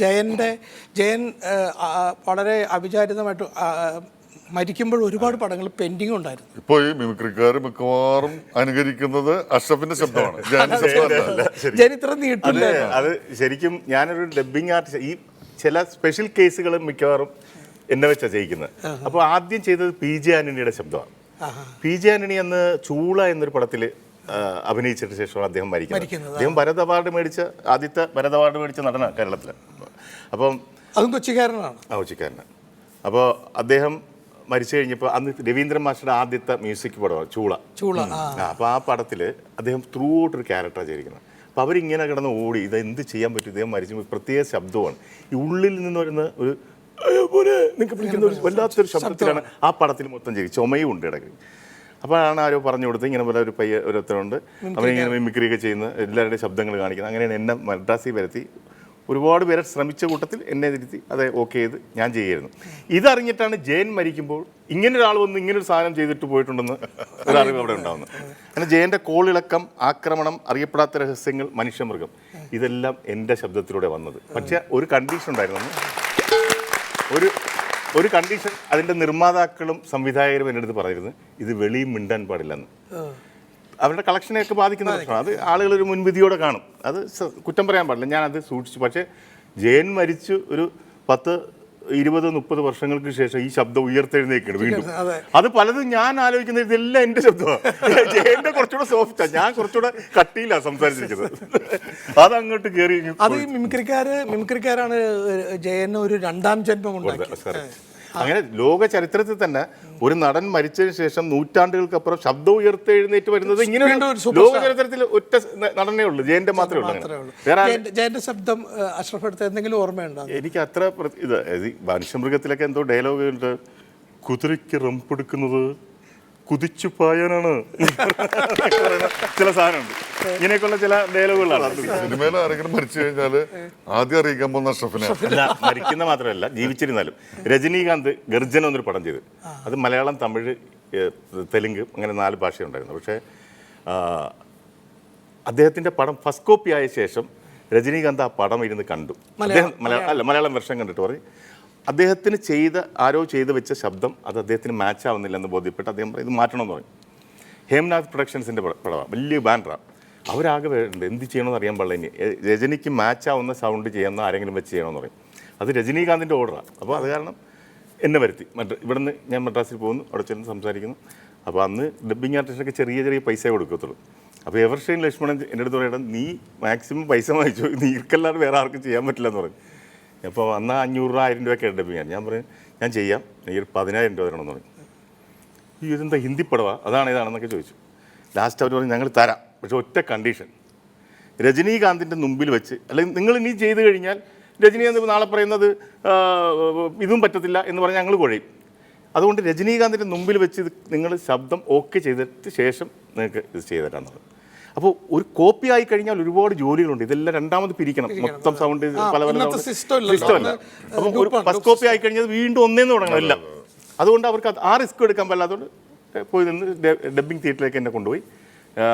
ജയൻ വളരെ അവിചാരിതമായിട്ട് മരിക്കുമ്പോൾ ഒരുപാട് പടങ്ങൾ പെൻഡിങ് ഉണ്ടായിരുന്നു. ഇപ്പൊ ഈ മിമിക്രിക്കാർ മിക്കവാറും അനുകരിക്കുന്നത് അഷ്റഫിന്റെ ശബ്ദമാണ്. ജയൻ ഇത്ര നീട്ടില്ല. അത് ശരിക്കും ഞാനൊരു ഡബ്ബിങ് ആർട്ടിസ്റ്റ്. ഈ ചില സ്പെഷ്യൽ കേസുകൾ മിക്കവാറും എന്നെ വെച്ചാണ് ചെയ്യിക്കുന്നത്. അപ്പോൾ ആദ്യം ചെയ്തത് PJ ആന്റണിയുടെ ശബ്ദമാണ്. PJ ആന്റണി അന്ന് ചൂള എന്നൊരു പടത്തിൽ അഭിനയിച്ചിട്ട് ശേഷമാണ് അദ്ദേഹം മരിക്കുന്നത്. അദ്ദേഹം ഭരത് അവാർഡ് മേടിച്ച ആദ്യത്തെ ഭരത് അവാർഡ് മേടിച്ച നടനാണ് കേരളത്തിൽ. അപ്പം അതും കൊച്ചിക്കാരനാണ്. കൊച്ചിക്കാരനാണ്. അപ്പോൾ അദ്ദേഹം മരിച്ചു കഴിഞ്ഞപ്പോൾ അന്ന് രവീന്ദ്രൻ മാസ്റ്ററുടെ ആദ്യത്തെ മ്യൂസിക് പടമാണ് ചൂള. അപ്പോൾ ആ പടത്തിൽ അദ്ദേഹം ത്രൂ ഔട്ട് ഒരു ക്യാരക്ടറാണ് ചെയ്തിരിക്കുന്നത്. അപ്പോൾ അവരിങ്ങനെ കിടന്ന് ഓടി ഇത് എന്ത് ചെയ്യാൻ പറ്റും, ഇദ്ദേഹം മരിച്ചു പ്രത്യേക ശബ്ദമാണ്. ഈ ഉള്ളിൽ നിന്ന് വരുന്ന ഒരു നിങ്ങൾക്ക് വിളിക്കുന്ന ഒരു വല്ലാത്തൊരു ശബ്ദത്തിലാണ് ആ പടത്തിൽ മൊത്തം ചെയ്യും. ചുമയും ഉണ്ട് ഇടയ്ക്ക്. അപ്പോഴാണ് ആരോ പറഞ്ഞു കൊടുത്ത് ഇങ്ങനെ പോലെ ഒരു ഒരുത്തരുണ്ട്, അവനിങ്ങനെ മിമിക്രിയൊക്കെ ചെയ്യുന്ന എല്ലാവരുടെയും ശബ്ദങ്ങൾ കാണിക്കുന്നത്. അങ്ങനെയാണ് എന്നെ മദ്രാസിൽ വരുത്തി ഒരുപാട് പേരെ ശ്രമിച്ച കൂട്ടത്തിൽ എന്നെ തിരുത്തി അത് ഓക്കെ ചെയ്ത് ഞാൻ ചെയ്യായിരുന്നു. ഇതറിഞ്ഞിട്ടാണ് ജയൻ മരിക്കുമ്പോൾ ഇങ്ങനൊരാൾ വന്ന് ഇങ്ങനൊരു സാധനം ചെയ്തിട്ട് പോയിട്ടുണ്ടെന്ന് ഒരറിവ് അവിടെ ഉണ്ടാകുന്നത്. അങ്ങനെ ജയൻ്റെ കോളിളക്കം, ആക്രമണം, അറിയപ്പെടാത്ത രഹസ്യങ്ങൾ, മനുഷ്യമൃഗം ഇതെല്ലാം എൻ്റെ ശബ്ദത്തിലൂടെ വന്നത്. പക്ഷേ ഒരു കണ്ടീഷൻ ഉണ്ടായിരുന്നു. ഒരു കണ്ടീഷൻ അതിൻ്റെ നിർമ്മാതാക്കളും സംവിധായകരും എൻ്റെ അടുത്ത് പറഞ്ഞിരുന്നു, ഇത് വെളിയും മിണ്ടാൻ പാടില്ലെന്ന്. അവരുടെ കളക്ഷനെയൊക്കെ ബാധിക്കുന്ന പ്രശ്നമാണ്. അത് ആളുകൾ ഒരു മുൻവിധിയോടെ കാണും, അത് കുറ്റം പറയാൻ പാടില്ല. ഞാനത് സൂക്ഷിച്ചു. പക്ഷേ ജയൻ മരിച്ചു ഒരു 10-20-30 വർഷങ്ങൾക്ക് ശേഷം ഈ ശബ്ദം ഉയർത്തെഴുന്നേക്കാണ് വീണ്ടും. അത് പലതും ഞാൻ ആലോചിക്കുന്നത് ഇതെല്ലാം എൻ്റെ ശബ്ദമാണ്. ജയന്റെ കുറച്ചുകൂടെ സോഫ്റ്റാണ്, ഞാൻ കുറച്ചുകൂടെ കട്ടിയിലാണ് സംസാരിച്ചിരിക്കുന്നത്. അതങ്ങോട്ട് കയറി. അത് ഈ മിമിക്രിക്കാരാണ് ജയന് ഒരു രണ്ടാം ജന്മം ഉണ്ടാക്കി. അങ്ങനെ ലോക ചരിത്രത്തിൽ തന്നെ ഒരു നടൻ മരിച്ചതിന് ശേഷം നൂറ്റാണ്ടുകൾക്കപ്പുറം ശബ്ദം ഉയർത്തെഴുന്നേറ്റ് വരുന്നത് ഇങ്ങനെ ലോക ചരിത്രത്തിൽ ഒറ്റ നടനേ ഉള്ളൂ, ജയന്റെ മാത്രമേ ഉള്ളൂ. ജയന്റെ ശബ്ദം അഷ്റഫ് എടുത്ത എന്തെങ്കിലും ഓർമ്മയുണ്ടോ? എനിക്ക് അത്ര ഇത് മനുഷ്യമൃഗത്തിലൊക്കെ എന്തോ ഡയലോഗ് ഉണ്ട്, കുതിരയ്ക്ക് റംപെടുക്കുന്നത് കുതിച്ചു പായാനാണ് ചില സാധനമുണ്ട്. ഇങ്ങനെയൊക്കെയുള്ള ചില ഡയലോഗുകളാണ്. സിനിമയിൽ ആരെങ്കിലും മരിച്ചു കഴിഞ്ഞാൽ ആദ്യം അറിയിക്കാൻ പോകുന്ന അഷ്റഫിനെ. അല്ല, മരിക്കുന്ന മാത്രമല്ല, ജീവിച്ചിരുന്നാലും. രജനീകാന്ത് ഗർജന എന്നൊരു പടം ചെയ്ത്, അത് മലയാളം, തമിഴ്, തെലുങ്ക് അങ്ങനെ 4 ഭാഷയുണ്ടായിരുന്നു. പക്ഷേ അദ്ദേഹത്തിൻ്റെ പടം ഫസ്റ്റ് കോപ്പി ആയ ശേഷം രജനീകാന്ത് ആ പടം ഇരുന്ന് കണ്ടു. അദ്ദേഹം മലയാളം വെർഷൻ കണ്ടിട്ട് പറയും അദ്ദേഹത്തിന് ആരോ ചെയ്ത് വെച്ച ശബ്ദം അത് അദ്ദേഹത്തിന് മാച്ച് ആവുന്നില്ലെന്ന് ബോധ്യപ്പെട്ട് അദ്ദേഹം ഇത് മാറ്റണമെന്ന് പറയും. ഹേംനാഥ് പ്രൊഡക്ഷൻസിൻ്റെ പടമാണ്, വലിയ ബാനറാണ്. അവരാകെ വേണ്ട എന്ത് ചെയ്യണമെന്ന് അറിയാൻ പാടില്ല. ഇനി രജനിക്ക് മാച്ച് ആവുന്ന സൗണ്ട് ചെയ്യുന്ന ആരെങ്കിലും വെച്ച് ചെയ്യണമെന്ന് പറയും. അത് രജനീകാന്തിൻ്റെ ഓർഡറാണ്. അപ്പോൾ അത് കാരണം എന്നെ വരുത്തി. ഇവിടുന്ന് ഞാൻ മദ്രാസിൽ പോകുന്നു, അവിടെ ചെന്ന് സംസാരിക്കുന്നു. അപ്പോൾ അന്ന് ഡബ്ബിങ് ആർട്ടിസ്റ്റൊക്കെ ചെറിയ പൈസ കൊടുക്കത്തുള്ളൂ. അപ്പോൾ എവർഷൈൻ ലക്ഷ്മണൻ എൻ്റെ അടുത്ത് പറയണം, നീ മാക്സിമം പൈസ വാങ്ങിച്ചു, നീ ഇർക്കല്ലാതെ വേറെ ആർക്കും ചെയ്യാൻ പറ്റില്ല എന്ന് പറഞ്ഞു. അപ്പോൾ അന്ന് 500-1000 രൂപയൊക്കെ ഡബ്ബിങ്ങാണ്. ഞാൻ പറയും ഞാൻ ചെയ്യാം, നീ ഒരു 10,000 രൂപ തരണമെന്ന് പറഞ്ഞു. ഈ ഇതെന്താ ഹിന്ദി പടവാ, ഇതാണെന്നൊക്കെ ചോദിച്ചു. ലാസ്റ്റ് അവർ പറഞ്ഞു ഞങ്ങൾ തരാം, പക്ഷെ ഒറ്റ കണ്ടീഷൻ, രജനീകാന്തിൻ്റെ മുമ്പിൽ വെച്ച്, അല്ലെങ്കിൽ നിങ്ങൾ ഇനി ചെയ്ത് കഴിഞ്ഞാൽ രജനീകാന്ത് നാളെ പറയുന്നത് ഇതും പറ്റത്തില്ല എന്ന് പറഞ്ഞാൽ ഞങ്ങൾ കുഴയും. അതുകൊണ്ട് രജനീകാന്തിൻ്റെ മുമ്പിൽ വെച്ച് ഇത് നിങ്ങൾ ശബ്ദം ഓക്കെ ചെയ്തിട്ട് ശേഷം നിങ്ങൾക്ക് ഇത് ചെയ്തു തരാമെന്നത്. അപ്പോൾ ഒരു കോപ്പി ആയി കഴിഞ്ഞാൽ ഒരുപാട് ജോലികളുണ്ട്. ഇതെല്ലാം രണ്ടാമത് പിരിക്കണം, മൊത്തം സൗണ്ട് പല സിസ്റ്റമല്ല. അപ്പോൾ ഒരു ഫസ്റ്റ് കോപ്പി ആയി കഴിഞ്ഞാൽ വീണ്ടും ഒന്നേന്ന് തുടങ്ങണം എല്ലാം. അതുകൊണ്ട് അവർക്ക് ആ റിസ്ക് എടുക്കാൻ പറ്റാത്തതുകൊണ്ട് പോയി നിന്ന് ഡബ്ബിംഗ് തിയേറ്ററിലേക്ക് എന്നെ കൊണ്ടുപോയി.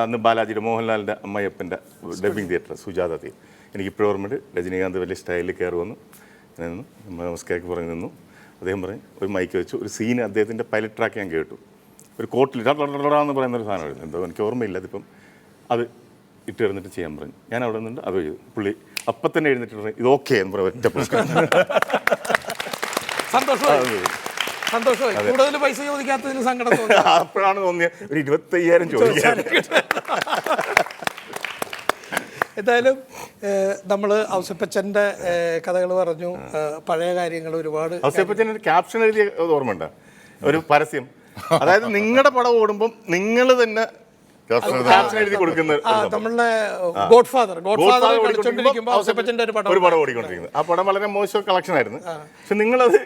അന്ന് ബാലാജിയുടെ മോഹൻലാലിൻ്റെ അമ്മയപ്പൻ്റെ ഡബ്ബിംഗ് തിയേറ്റർ, സുജാത തിയേറ്റർ. എനിക്കിപ്പോഴും ഓർമ്മയുണ്ട്. രജനീകാന്ത് വലിയ സ്റ്റൈലിൽ കയറി വന്നു, നിന്നു, നമസ്കാരം പറഞ്ഞ് നിന്നു. അദ്ദേഹം പറയും ഒരു മൈക്ക് വെച്ചു, ഒരു സീന് അദ്ദേഹത്തിൻ്റെ പൈലറ്റ് ട്രാക്ക് ഞാൻ കേട്ടു. ഒരു കോട്ടിൽ എന്ന് പറയുന്നൊരു സാധനമായിരുന്നു, എന്തോ എനിക്ക് ഓർമ്മയില്ല. അതിപ്പം അത് ഇട്ട് എഴുന്നിട്ട് ചെയ്യാൻ പറഞ്ഞു. ഞാൻ അവിടെ നിന്നുണ്ട് അത് ചെയ്തു. പുള്ളി അപ്പം തന്നെ എഴുന്നിട്ട് പറഞ്ഞു ഇത് ഓക്കെ എന്ന് പറയാം. ഒറ്റ പുസ്തകം സന്തോഷമായി. കൂടുതൽ പൈസ ചോദിക്കാത്തതിന് സങ്കടം തോന്നി. അപ്പോഴാണ് തോന്നിയത് ഒരു 25,000 ചോദിക്കാൻ. എന്തായാലും നമ്മൾ ഔസേപ്പച്ചൻ്റെ കഥകൾ പറഞ്ഞു, പഴയ കാര്യങ്ങൾ ഒരുപാട്. ഔസേപ്പച്ചൻ ഒരു ക്യാപ്ഷൻ എഴുതിയ ഓർമ്മയുണ്ട്, ഒരു പരസ്യം. അതായത് നിങ്ങളുടെ പടം ഓടുമ്പം നിങ്ങൾ തന്നെ ക്യാപ്ഷൻ എഴുതി കൊടുക്കുന്നത്. നമ്മളുടെ ഗോഡ് ഫാദർ കളിച്ചോണ്ടിരിക്കുമ്പോൾ ഔസേപ്പച്ചൻ്റെ ഒരു പടം ഓടിക്കൊണ്ടിരിക്കുന്നത്. ആ പടം വളരെ മോശം കളക്ഷൻ ആയിരുന്നു. പക്ഷെ നിങ്ങളത്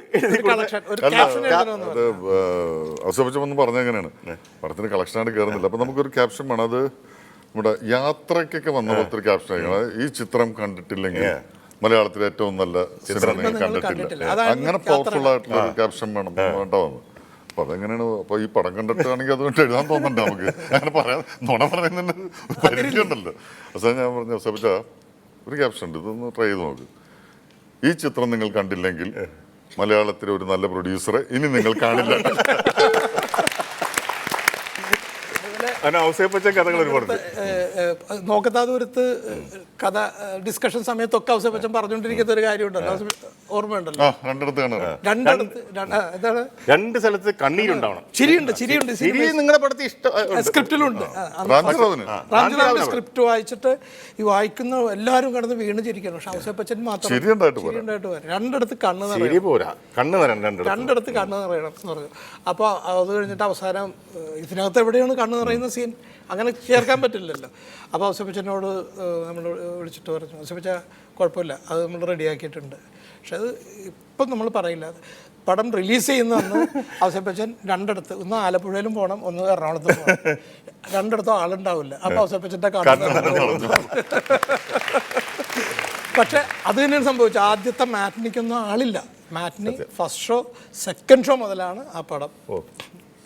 ഔസേപ്പച്ചൻ ഒന്ന് പറഞ്ഞ എങ്ങനെയാണ് പടത്തിന് കളക്ഷനായിട്ട് കയറുന്നില്ല. അപ്പൊ നമുക്കൊരു ക്യാപ്ഷൻ വേണം. അത് നമ്മുടെ യാത്രക്കൊക്കെ വന്ന പോലത്തെ ഒരു ക്യാപ്ഷൻ ആയിരിക്കണം. ഈ ചിത്രം കണ്ടിട്ടില്ലെങ്കിൽ മലയാളത്തിലെ ഏറ്റവും നല്ല സിനിമ നിങ്ങൾ കണ്ടിട്ടില്ല. അങ്ങനെ പവർഫുൾ ആയിട്ടുള്ള ഒരു ക്യാപ്ഷൻ വേണം വേണ്ടാവുന്നു. അപ്പൊ അതെങ്ങനെയാണ്? അപ്പൊ ഈ പടം കണ്ടിട്ടാണെങ്കിൽ അതുകൊണ്ട് എഴുതാൻ തോന്നുന്നുണ്ട് നമുക്ക്. അങ്ങനെ പറയാൻ നുണ പറയുന്നതിന് പരിചയമുണ്ടല്ലോ. അവസാനം ഞാൻ പറഞ്ഞു ഔസേപ്പച്ച ഒരു ക്യാപ്ഷൻ ഉണ്ട്, ഇതൊന്ന് ട്രൈ ചെയ്ത് നോക്ക്. ഈ ചിത്രം നിങ്ങൾ കണ്ടില്ലെങ്കിൽ മലയാളത്തിലെ ഒരു നല്ല പ്രൊഡ്യൂസറെ ഇനി നിങ്ങൾ കാണില്ല. കഥകൾ ഒരുപാട്. നോക്കത്താദൂരത്ത് കഥ ഡിസ്കഷൻ സമയത്തൊക്കെ ഔസേപ്പച്ചൻ പറഞ്ഞുകൊണ്ടിരിക്കുന്ന ഒരു കാര്യമുണ്ടല്ലോ, ഓർമ്മയുണ്ടല്ലോ. രണ്ട് സ്ഥലത്ത് കണ്ണീരുണ്ടാവണം. ചിരിയുണ്ട് നിങ്ങളുടെ പടത്തിൽ സ്ക്രിപ്റ്റിലുണ്ട്. സ്ക്രിപ്റ്റ് വായിച്ചിട്ട് ഈ വായിക്കുന്ന എല്ലാവരും കിടന്ന് വീണ് ചിരിക്കണം. പക്ഷെ ഔസേപ്പച്ചൻ മാത്രം ചിരിയുണ്ടായിട്ട് വരും. രണ്ടിടത്ത് കണ്ണ് നിറയണം, രണ്ടിടത്ത് കണ്ണ് നിറയണം എന്ന് പറഞ്ഞു. അപ്പോൾ അത് കഴിഞ്ഞിട്ട് അവസാനം ഇതിനകത്ത് എവിടെയാണ് കണ്ണ് നിറയുന്ന സീൻ അങ്ങനെ ചേർക്കാൻ പറ്റില്ലല്ലോ. അപ്പോൾ ഔസേപ്പച്ചനോട് നമ്മൾ വിളിച്ചിട്ട് പറഞ്ഞു, ഔസേപ്പച്ച കുഴപ്പമില്ല, അത് നമ്മൾ റെഡിയാക്കിയിട്ടുണ്ട്. പക്ഷെ അത് ഇപ്പം നമ്മൾ പറയില്ല. പടം റിലീസ് ചെയ്യുന്ന അന്ന് ഔസേപ്പച്ചൻ രണ്ടിടത്ത്, ഒന്ന് ആലപ്പുഴയിലും പോകണം, ഒന്ന് എറണാകുളത്തും പോകണം. രണ്ടിടത്തും ആളുണ്ടാവില്ല. അപ്പോൾ ഔസേപ്പച്ചൻ്റെ കാണുന്ന പക്ഷെ അത് തന്നെയാണ് സംഭവിച്ചത്. ആദ്യത്തെ മാറ്റിനിക്കൊന്നും ആളില്ല. മാറ്റിനി ഫസ്റ്റ് ഷോ സെക്കൻഡ് ഷോ മുതലാണ് ആ പടം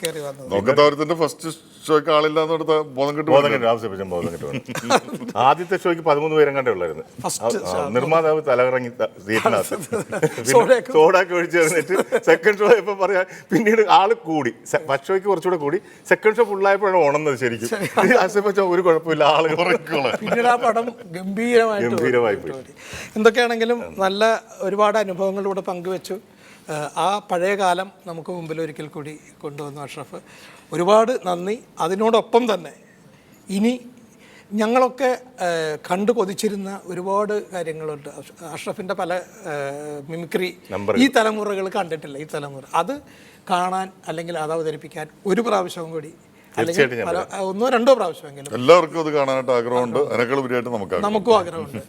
കയറി വന്നത്. ഫസ്റ്റ് ഷോയ്ക്ക് ആളില്ലാന്ന് ആദ്യത്തെ ഷോയ്ക്ക് 13 പേരും കണ്ടേ ഉള്ളായിരുന്നു. നിർമ്മാതാവ് തലകറങ്ങി സോഡാക്കി ഒഴിച്ച് തന്നിട്ട് സെക്കൻഡ് ഷോ ഇപ്പൊ പറയാ പിന്നീട് ആള് കൂടി. ഫസ്റ്റ് ഷോയ്ക്ക് കുറച്ചുകൂടെ കൂടി, സെക്കൻഡ് ഷോ ഫുള്ളായപ്പോഴാണ് ഉണർന്നത് ശരിക്കും. ഒരു കുഴപ്പമില്ല, ആള് പിന്നീട് ആ പടം ഗംഭീരമായി പോയി. എന്തൊക്കെയാണെങ്കിലും നല്ല ഒരുപാട് അനുഭവങ്ങളിലൂടെ പങ്കുവെച്ചു. ആ പഴയ കാലം നമുക്ക് മുമ്പിൽ ഒരിക്കൽ കൂടി കൊണ്ടുവന്നു അഷ്റഫ്. ഒരുപാട് നന്ദി. അതിനോടൊപ്പം തന്നെ ഇനി ഞങ്ങളൊക്കെ കണ്ടു കൊതിച്ചിരുന്ന ഒരുപാട് കാര്യങ്ങളുണ്ട്. അഷ്റഫിൻ്റെ പല മിമിക്രി ഈ തലമുറകൾ കണ്ടിട്ടില്ല. ഈ തലമുറ അത് കാണാൻ അല്ലെങ്കിൽ അത് അവതരിപ്പിക്കാൻ ഒരു പ്രാവശ്യവും കൂടി, അല്ലെങ്കിൽ 1-2 പ്രാവശ്യമെങ്കിലും എല്ലാവർക്കും അത് കാണാനായിട്ട് ആഗ്രഹമുണ്ട്. നമുക്കും ആഗ്രഹമുണ്ട്.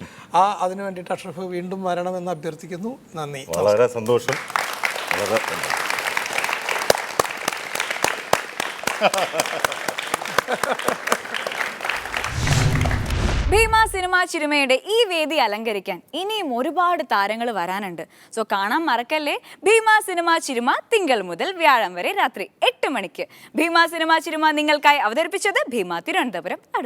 അതിനു വേണ്ടിയിട്ട് അഷ്റഫ് വീണ്ടും വരണമെന്ന് അഭ്യർത്ഥിക്കുന്നു. നന്ദി. വളരെ സന്തോഷം. ഭീമ സിനിമാ ചിരുമയുടെ ഈ വേദി അലങ്കരിക്കാൻ ഇനിയും ഒരുപാട് താരങ്ങൾ വരാനുണ്ട്. സോ കാണാൻ മറക്കല്ലേ. ഭീമ സിനിമാ ചിരുമ തിങ്കൾ മുതൽ വ്യാഴം വരെ രാത്രി 8 മണിക്ക്. ഭീമ സിനിമാ ചിരുമ നിങ്ങൾക്കായി അവതരിപ്പിച്ചത് ഭീമ തിരുവനന്തപുരം.